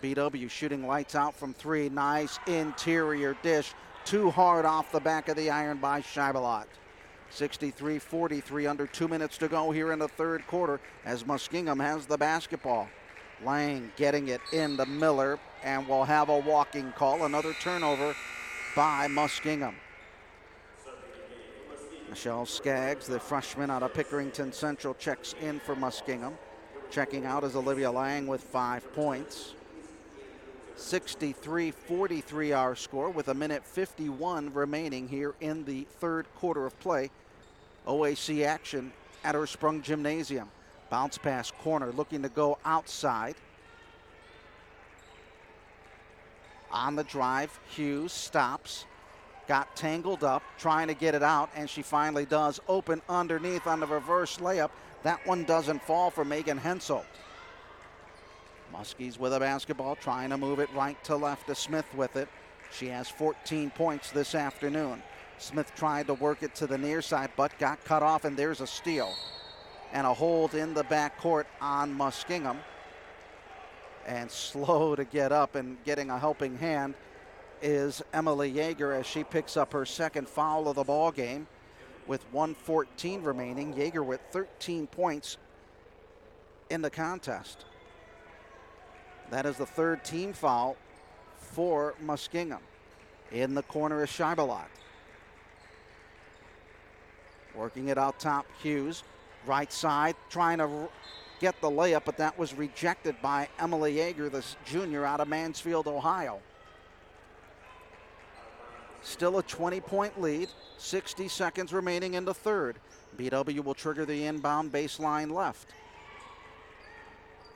[SPEAKER 1] BW shooting lights out from three. Nice interior dish. Too hard off the back of the iron by Scheibelat. 63-43, under 2 minutes to go here in the third quarter as Muskingum has the basketball. Lang getting it into Miller, and we'll have a walking call. Another turnover by Muskingum. Michelle Skaggs, the freshman out of Pickerington Central, checks in for Muskingum. Checking out is Olivia Lang with 5 points. 63-43 our score with 1:51 remaining here in the third quarter of play. OAC action at Ursprung Gymnasium. Bounce pass corner, looking to go outside. On the drive, Hughes stops. Got tangled up, trying to get it out, and she finally does. Open underneath on the reverse layup. That one doesn't fall for Megan Hensel. Muskies with a basketball, trying to move it right to left to Smith with it. She has 14 points this afternoon. Smith tried to work it to the near side, but got cut off, and there's a steal. And a hold in the backcourt on Muskingum. And slow to get up and getting a helping hand is Emily Yeager as she picks up her second foul of the ball game with 1:14 remaining. Yeager with 13 points in the contest. That is the third team foul for Muskingum. In the corner is Scheibelat. Working it out top, Hughes. Right side, trying to get the layup, but that was rejected by Emily Yeager, the junior out of Mansfield, Ohio. Still a 20-point lead, 60 seconds remaining in the third. BW will trigger the inbound baseline left.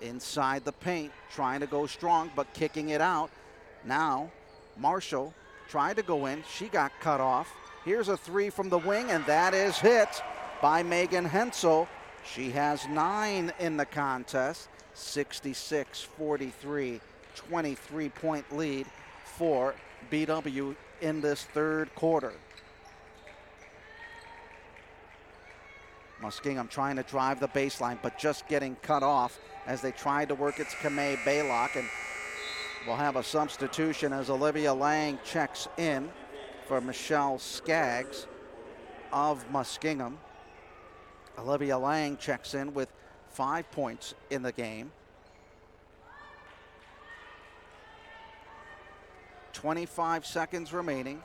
[SPEAKER 1] Inside the paint, trying to go strong, but kicking it out. Now, Marshall tried to go in. She got cut off. Here's a three from the wing, and that is hit by Megan Hensel. She has 9 in the contest. 66-43, 23-point lead for BW in this third quarter. Muskingum trying to drive the baseline, but just getting cut off as they tried to work it to Kamei Baylock, and we'll have a substitution as Olivia Lang checks in for Michelle Skaggs of Muskingum. Olivia Lang checks in with 5 points in the game. 25 seconds remaining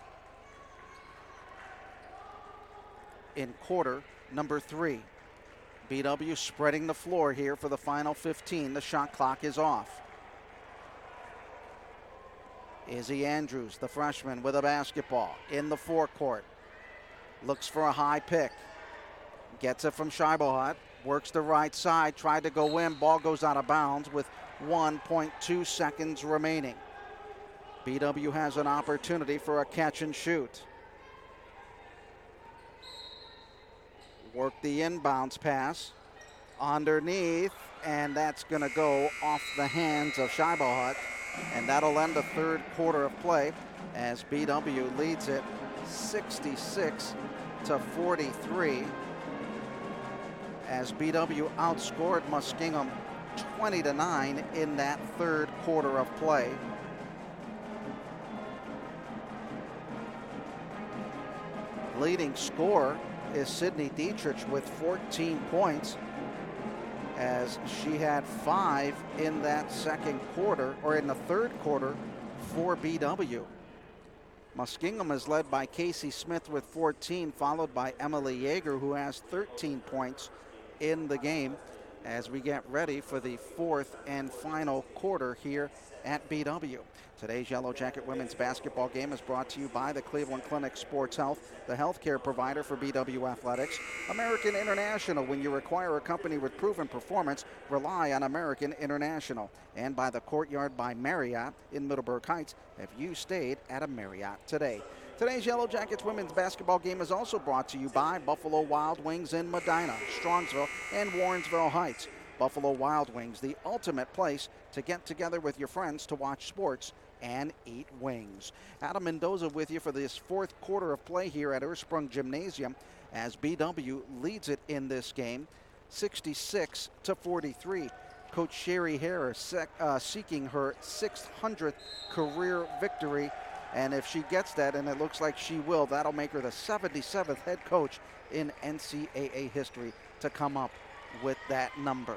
[SPEAKER 1] in quarter number 3. BW spreading the floor here for the final 15. The shot clock is off. Izzy Andrews, the freshman, with a basketball in the forecourt. Looks for a high pick. Gets it from Scheibelat. Works the right side. Tried to go in. Ball goes out of bounds with 1.2 seconds remaining. BW has an opportunity for a catch and shoot. Work the inbounds pass underneath, and that's going to go off the hands of Scheibelat, and that'll end the third quarter of play as BW leads it 66-43 as BW outscored Muskingum 20-9 in that third quarter of play. Leading scorer is Sydney Dietrich with 14 points as she had 5 in that second quarter, or in the third quarter for BW. Muskingum is led by Casey Smith with 14, followed by Emily Yeager, who has 13 points in the game as we get ready for the fourth and final quarter here at BW. Today's Yellow Jacket women's basketball game is brought to you by the Cleveland Clinic Sports Health, the healthcare provider for BW Athletics. American International, when you require a company with proven performance, rely on American International. And by the Courtyard by Marriott in Middleburg Heights. Have you stayed at a Marriott today? Today's Yellow Jackets women's basketball game is also brought to you by Buffalo Wild Wings in Medina, Strongsville, and Warrensville Heights. Buffalo Wild Wings, the ultimate place to get together with your friends to watch sports and eat wings. Adam Mendoza with you for this fourth quarter of play here at Ursprung Gymnasium as BW leads it in this game 66-43. Coach Sherry Harris seeking her 600th career victory. And if she gets that, and it looks like she will, that'll make her the 77th head coach in NCAA history to come up with that number.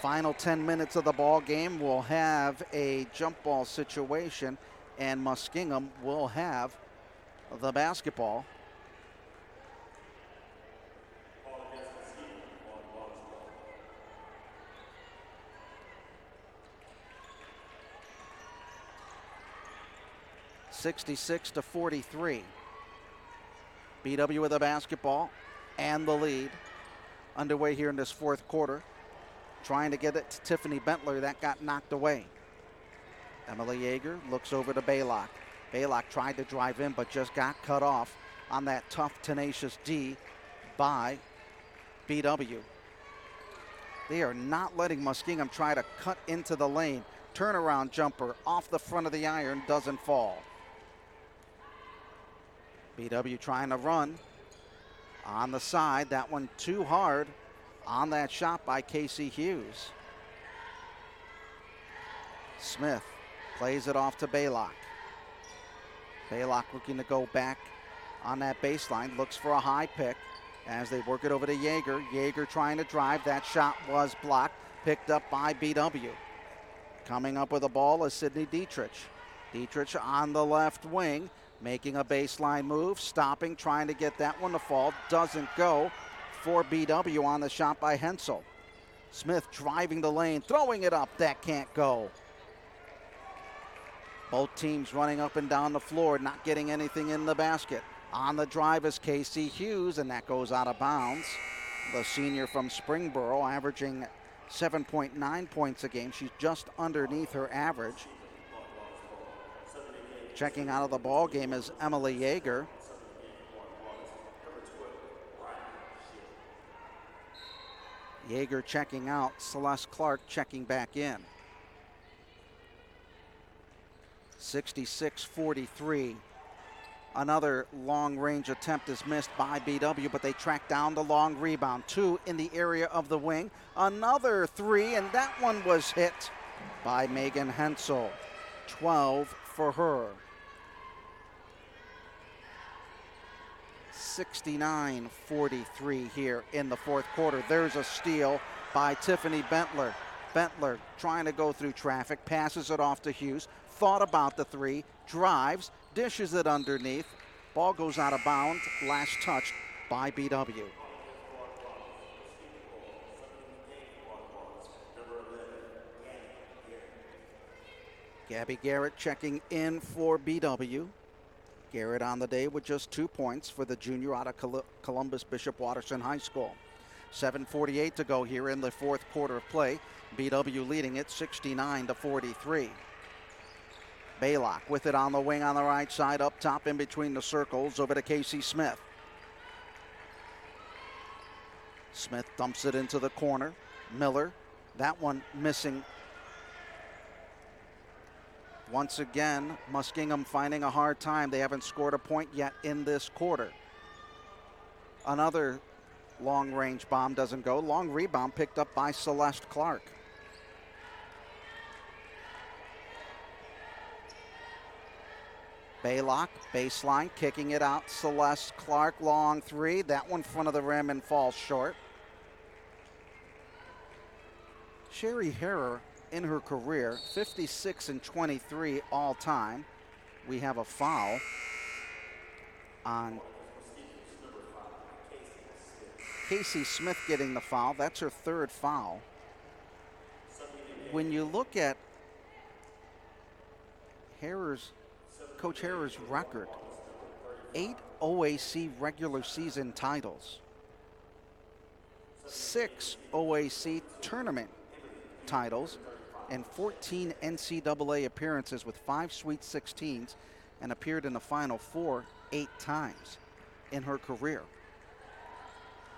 [SPEAKER 1] Final 10 minutes of the ball game, we'll have a jump ball situation, and Muskingum will have the basketball. (66-43). BW with the basketball and the lead. Underway here in this fourth quarter. Trying to get it to Tiffany Bentler. That got knocked away. Emily Yeager looks over to Baylock. Baylock tried to drive in but just got cut off on that tough, tenacious D by BW. They are not letting Muskingum try to cut into the lane. Turnaround jumper off the front of the iron, doesn't fall. BW trying to run on the side. That one too hard on that shot by Casey Hughes. Smith plays it off to Baylock. Baylock looking to go back on that baseline. Looks for a high pick as they work it over to Yeager. Yeager trying to drive. That shot was blocked. Picked up by BW. Coming up with the ball is Sydney Dietrich. Dietrich on the left wing, making a baseline move, stopping, trying to get that one to fall. Doesn't go for BW on the shot by Hensel. Smith driving the lane, throwing it up. That can't go. Both teams running up and down the floor, not getting anything in the basket. On the drive is Casey Hughes, and that goes out of bounds. The senior from Springboro, averaging 7.9 points a game. She's just underneath her average. Checking out of the ball game is Emily Yeager. Yeager checking out. Celeste Clark checking back in. 66-43. Another long-range attempt is missed by BW, but they track down the long rebound. Two in the area of the wing. Another three, and that one was hit by Megan Hensel. 12 for her. 69-43 here in the fourth quarter. There's a steal by Tiffany Bentler. Bentler trying to go through traffic, passes it off to Hughes. Thought about the three, drives, dishes it underneath. Ball goes out of bounds, last touched by BW. Gabby Garrett checking in for BW. Garrett on the day with just 2 points for the junior out of Columbus Bishop Watterson High School. 7:48 to go here in the fourth quarter of play. BW leading it 69-43. Baylock with it on the wing on the right side, up top in between the circles, over to Casey Smith. Smith dumps it into the corner. Miller, that one missing. Once again, Muskingum finding a hard time. They haven't scored a point yet in this quarter. Another long-range bomb doesn't go. Long rebound picked up by Celeste Clark. Baylock, baseline, kicking it out. Celeste Clark, long three. That one front of the rim and falls short. Sherry Harrer in her career, 56-23 all time. We have a foul on Casey Smith getting the foul. That's her third foul. When you look at Coach Harrer's record, 8 OAC regular season titles, 6 OAC tournament titles, and 14 NCAA appearances with 5 Sweet 16s and appeared in the Final Four 8 times in her career.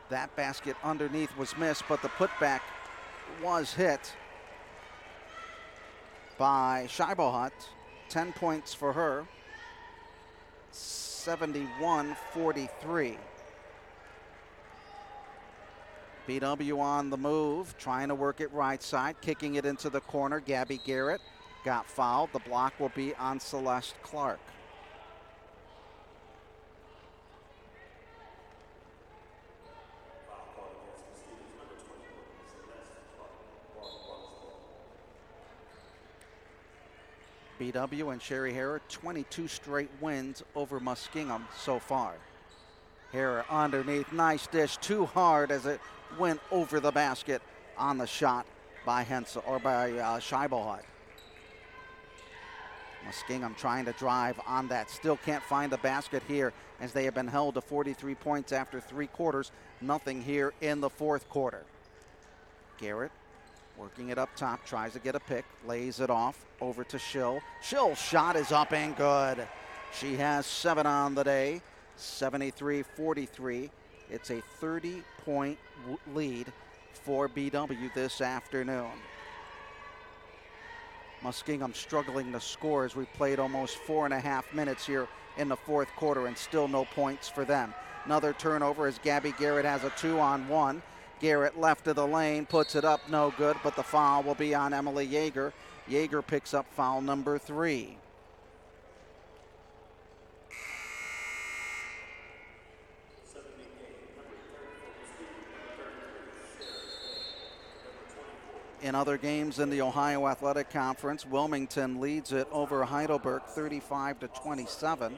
[SPEAKER 1] That basket underneath was missed, but the putback was hit by Scheibohat. 10 points for her, 71-43. BW on the move, trying to work it right side, kicking it into the corner. Gabby Garrett got fouled. The block will be on Celeste Clark. BW and Sherry Harrer, 22 straight wins over Muskingum so far. Harrer underneath, nice dish, too hard as it went over the basket on the shot by Hensel or by Scheibohat. Muskingum trying to drive on that, still can't find the basket here as they have been held to 43 points after 3 quarters. Nothing here in the 4th quarter. Garrett working it up top, tries to get a pick, lays it off over to Schill. Schill's shot is up and good. She has 7 on the day, 73-43. It's a 30-point lead for BW this afternoon. Muskingum struggling to score as we played almost 4.5 minutes here in the 4th quarter and still no points for them. Another turnover as Gabby Garrett has a 2-on-1. Garrett left of the lane, puts it up, no good, but the foul will be on Emily Yeager. Yeager picks up foul number 3. In other games in the Ohio Athletic Conference, Wilmington leads it over Heidelberg 35-27.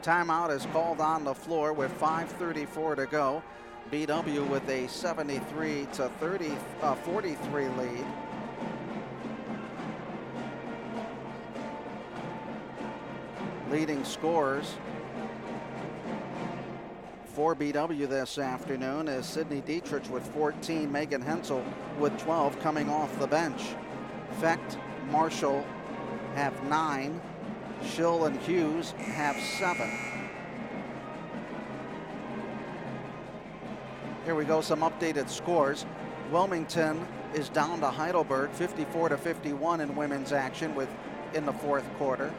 [SPEAKER 1] Timeout is called on the floor with 5:34 to go. BW with a 73-43 lead. Leading scorers for BW this afternoon is Sydney Dietrich with 14, Megan Hensel with 12 coming off the bench. Fecht, Marshall have 9. Schill and Hughes have 7. Here we go, some updated scores. Wilmington is down to Heidelberg 54-51 in women's action in the 4th quarter.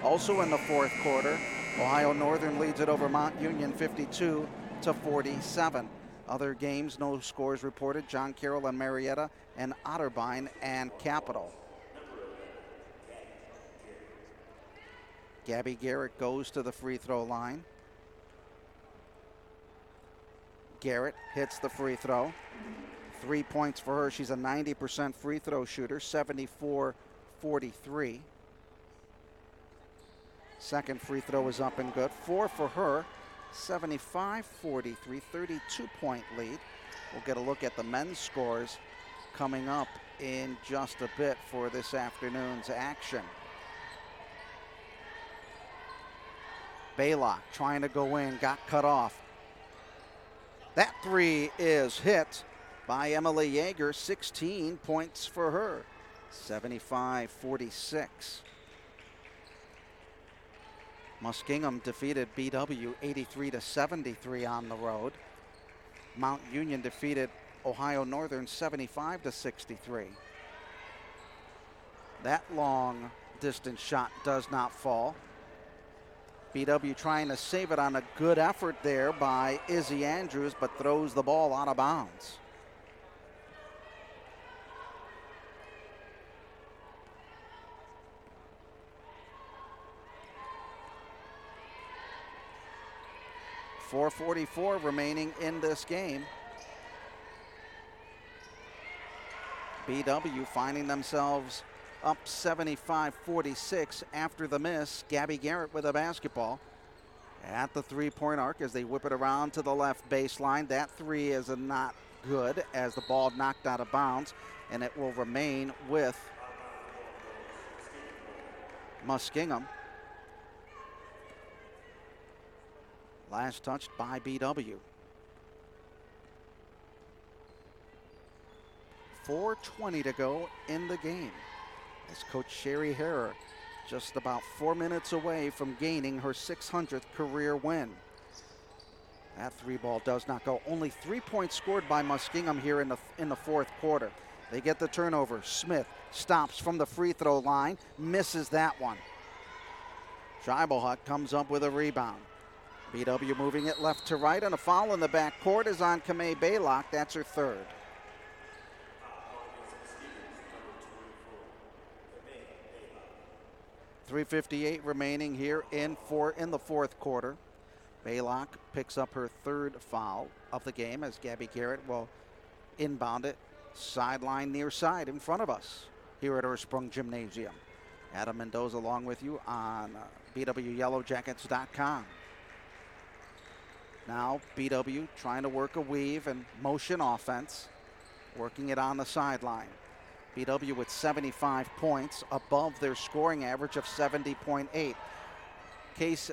[SPEAKER 1] Also in the 4th quarter, Ohio Northern leads it over Mount Union 52-47. Other games, no scores reported. John Carroll and Marietta and Otterbein and Capital. Gabby Garrett goes to the free throw line. Garrett hits the free throw. 3 points for her. She's a 90% free throw shooter, 74-43. Second free throw is up and good. 4 for her, 75-43, 32-point lead. We'll get a look at the men's scores coming up in just a bit for this afternoon's action. Baylock trying to go in, got cut off. That 3 is hit by Emily Yeager, 16 points for her, 75-46. Muskingum defeated BW 83-73 on the road. Mount Union defeated Ohio Northern 75-63. That long distance shot does not fall. BW trying to save it on a good effort there by Izzy Andrews, but throws the ball out of bounds. .444 remaining in this game. BW finding themselves up 75-46 after the miss. Gabby Garrett with a basketball at the three-point arc as they whip it around to the left baseline. That 3 is not good as the ball knocked out of bounds, and it will remain with Muskingum. Last touched by BW. 4:20 to go in the game as Coach Sherry Harrer just about 4 minutes away from gaining her 600th career win. That three ball does not go. Only 3 points scored by Muskingum here in the fourth quarter. They get the turnover. Smith stops from the free throw line, misses that one. Scheibelhut comes up with a rebound. BW moving it left to right, and a foul in the backcourt is on Kamei Baylock. That's her third. .358 remaining here in the fourth quarter. Baylock picks up her third foul of the game as Gabby Garrett will inbound it sideline near side in front of us here at Ursprung Gymnasium. Adam Mendoza along with you on BWYellowJackets.com. Now BW trying to work a weave and motion offense, working it on the sideline. BW with 75 points, above their scoring average of 70.8. Case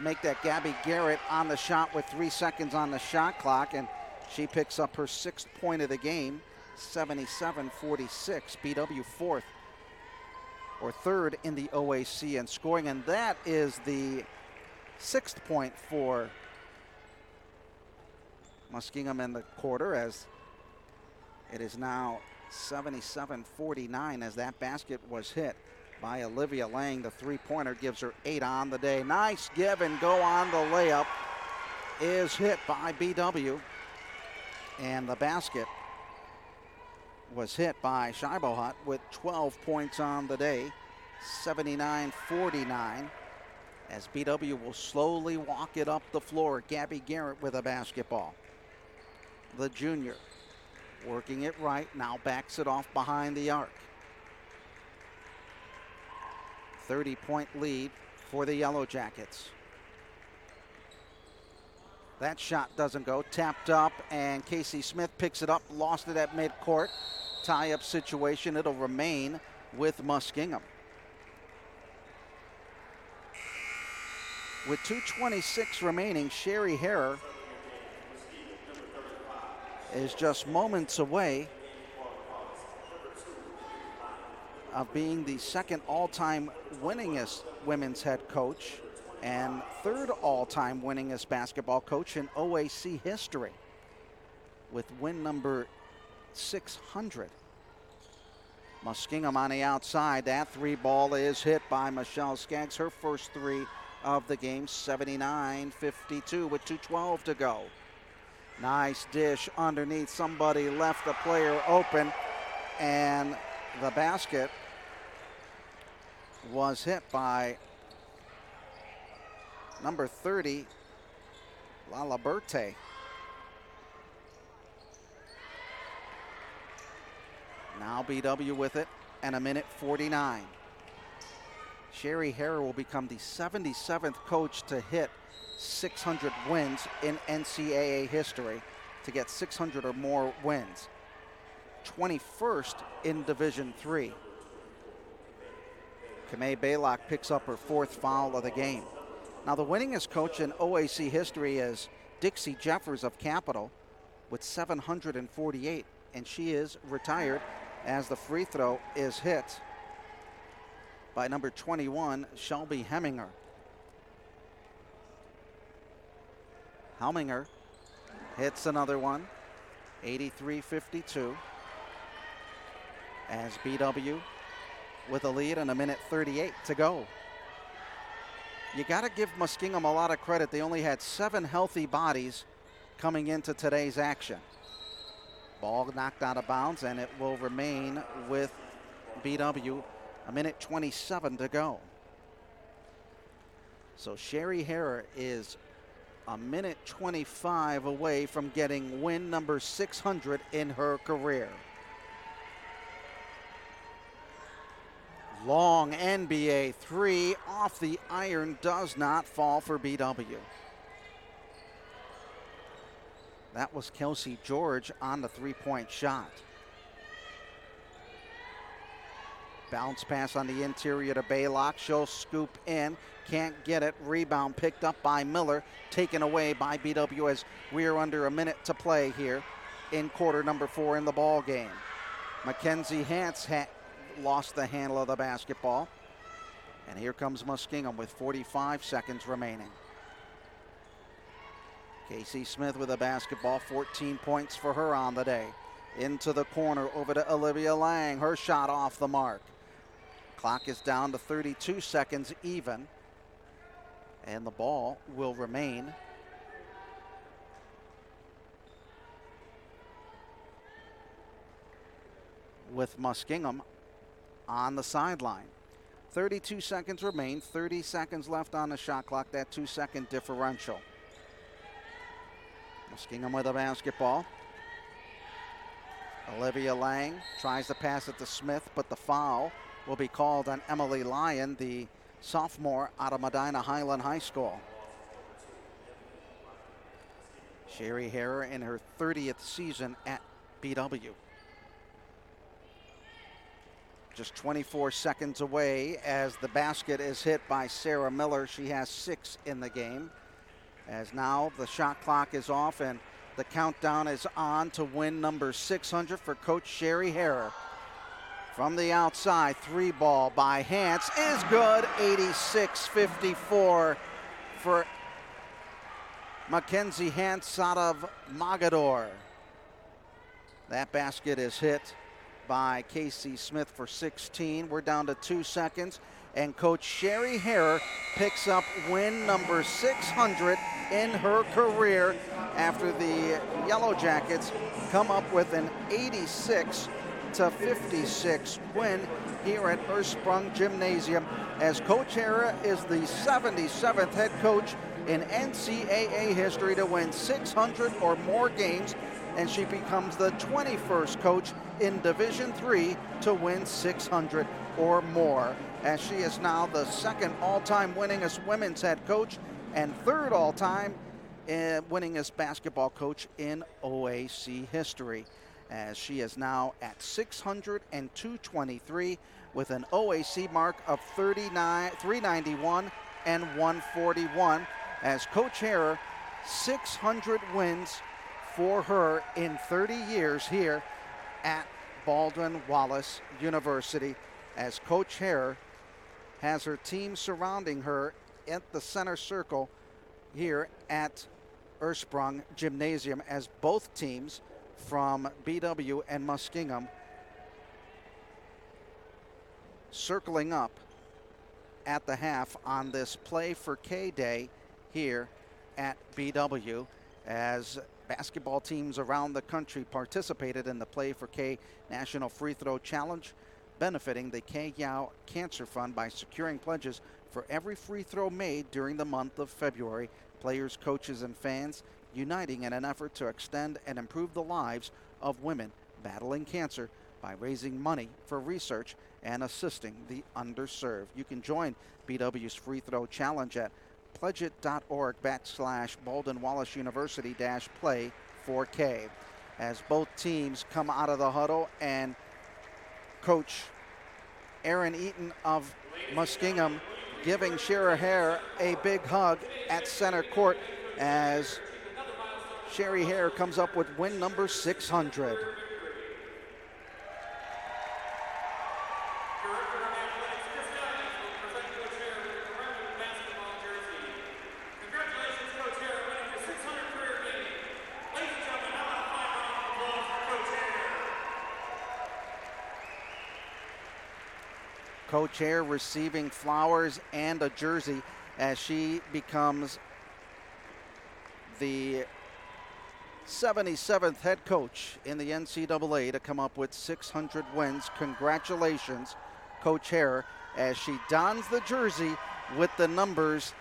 [SPEAKER 1] make that Gabby Garrett on the shot with 3 seconds on the shot clock, and she picks up her 6th point of the game, 77-46. BW third in the OAC in scoring, and that is the 6th point for Muskingum in the quarter, as it is now 77-49 as that basket was hit by Olivia Lang. The three-pointer gives her 8 on the day. Nice give and go on the layup is hit by BW, and the basket was hit by Scheibelhut with 12 points on the day, 79-49, as BW will slowly walk it up the floor. Gabby Garrett with a basketball. The junior working it right, now backs it off behind the arc. 30-point lead for the Yellow Jackets. That shot doesn't go, tapped up, and Casey Smith picks it up, lost it at midcourt. Tie-up situation, it'll remain with Muskingum. With 2:26 remaining, Sherry Harrer is just moments away of being the second all-time winningest women's head coach and third all-time winningest basketball coach in OAC history, with win number 600. Muskingum on the outside. That three ball is hit by Michelle Skaggs, her first three of the game, 79-52 with 2:12 to go. Nice dish underneath. Somebody left the player open, and the basket was hit by number 30, Lalaberte. Now BW with it, and a minute 49. Sherry Harrer will become the 77th coach to hit 600 wins in NCAA history, to get 600 or more wins. 21st in Division III. Kamei Baylock picks up her 4th foul of the game. Now the winningest coach in OAC history is Dixie Jeffers of Capital with 748, and she is retired as the free throw is hit by number 21, Shelby Heminger. Helminger hits another one, 83-52, as BW with a lead and a minute 38 to go. You got to give Muskingum a lot of credit. They only had 7 healthy bodies coming into today's action. Ball knocked out of bounds, and it will remain with BW. A minute 27 to go. So Sherry Harrer is a minute 25 away from getting win number 600 in her career. Long NBA three off the iron, does not fall for BW. That was Kelsey George on the three-point shot. Bounce pass on the interior to Baylock. She'll scoop in. Can't get it. Rebound picked up by Miller. Taken away by BW as we are under a minute to play here in quarter number 4 in the ball game. Mackenzie Hance lost the handle of the basketball. And here comes Muskingum with 45 seconds remaining. Casey Smith with the basketball, 14 points for her on the day. Into the corner, over to Olivia Lang. Her shot off the mark. Clock is down to 32 seconds even. And the ball will remain with Muskingum on the sideline. 32 seconds remain, 30 seconds left on the shot clock, that 2-second differential. Muskingum with the basketball. Olivia Lang tries to pass it to Smith, but the foul will be called on Emily Lyon, the sophomore out of Medina Highland High School. Sherry Harrer in her 30th season at BW. Just 24 seconds away as the basket is hit by Sarah Miller. She has 6 in the game. As now the shot clock is off and the countdown is on to win number 600 for Coach Sherry Harrer. From the outside, 3 ball by Hance is good. 86-54 for Mackenzie Hance out of Mogador. That basket is hit by Casey Smith for 16. We're down to 2 seconds, and Coach Sherry Harrer picks up win number 600 in her career after the Yellow Jackets come up with an 86-56 win here at Ursprung Gymnasium, as Coach Harrer is the 77th head coach in NCAA history to win 600 or more games, and she becomes the 21st coach in Division III to win 600 or more, as she is now the 2nd all-time winningest women's head coach and 3rd all-time winningest basketball coach in OAC history, as she is now at 600 and 223 with an OAC mark of 391 and 141, as Coach Harrer, 600 wins for her in 30 years here at Baldwin Wallace University, as Coach Harrer has her team surrounding her at the center circle here at Ursprung Gymnasium, as both teams from BW and Muskingum circling up at the half on this Play4Kay day here at BW, as basketball teams around the country participated in the Play4Kay National Free Throw Challenge, benefiting the K-Yow Cancer Fund by securing pledges for every free throw made during the month of February. Players, coaches, and fans uniting in an effort to extend and improve the lives of women battling cancer by raising money for research and assisting the underserved. You can join BW's Free Throw Challenge at pledgeit.org/Baldwin Wallace University -Play4Kay. As both teams come out of the huddle, and Coach Aaron Eaton of Muskingum giving Sherry Harrer a big hug at center court, as Sherry Harrer comes up with win number 600. Coach Harrer receiving flowers and a jersey as she becomes the 77th head coach in the NCAA to come up with 600 wins. Congratulations, Coach Harrer, as she dons the jersey with the numbers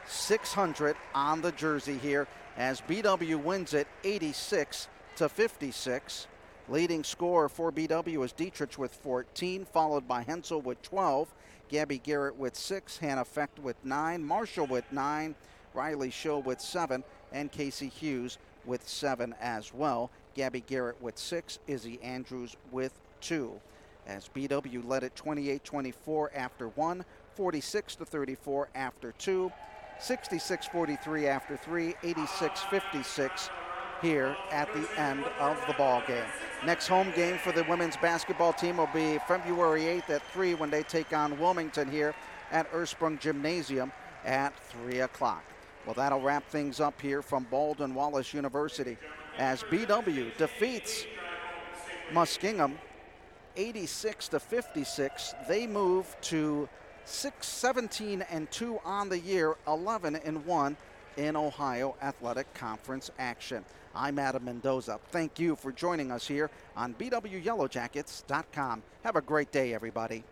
[SPEAKER 1] 600 on the jersey here, as BW wins it 86-56. Leading scorer for BW is Dietrich with 14, followed by Hensel with 12, Gabby Garrett with 6, Hannah Fecht with 9, Marshall with 9, Riley Schill with 7, and Casey Hughes with 7 as well. Gabby Garrett with 6, Izzy Andrews with 2. as BW led it 28-24 after 1, 46-34 after 2, 66-43 after 3, 86-56 here at the end of the ball game. Next home game for the women's basketball team will be February 8th at 3 when they take on Wilmington here at Ursprung Gymnasium at 3 o'clock. Well, that'll wrap things up here from Baldwin Wallace University as BW defeats Muskingum 86-56. They move to 17-2 on the year, 11-1 in Ohio Athletic Conference action. I'm Adam Mendoza. Thank you for joining us here on BWYellowJackets.com. Have a great day, everybody.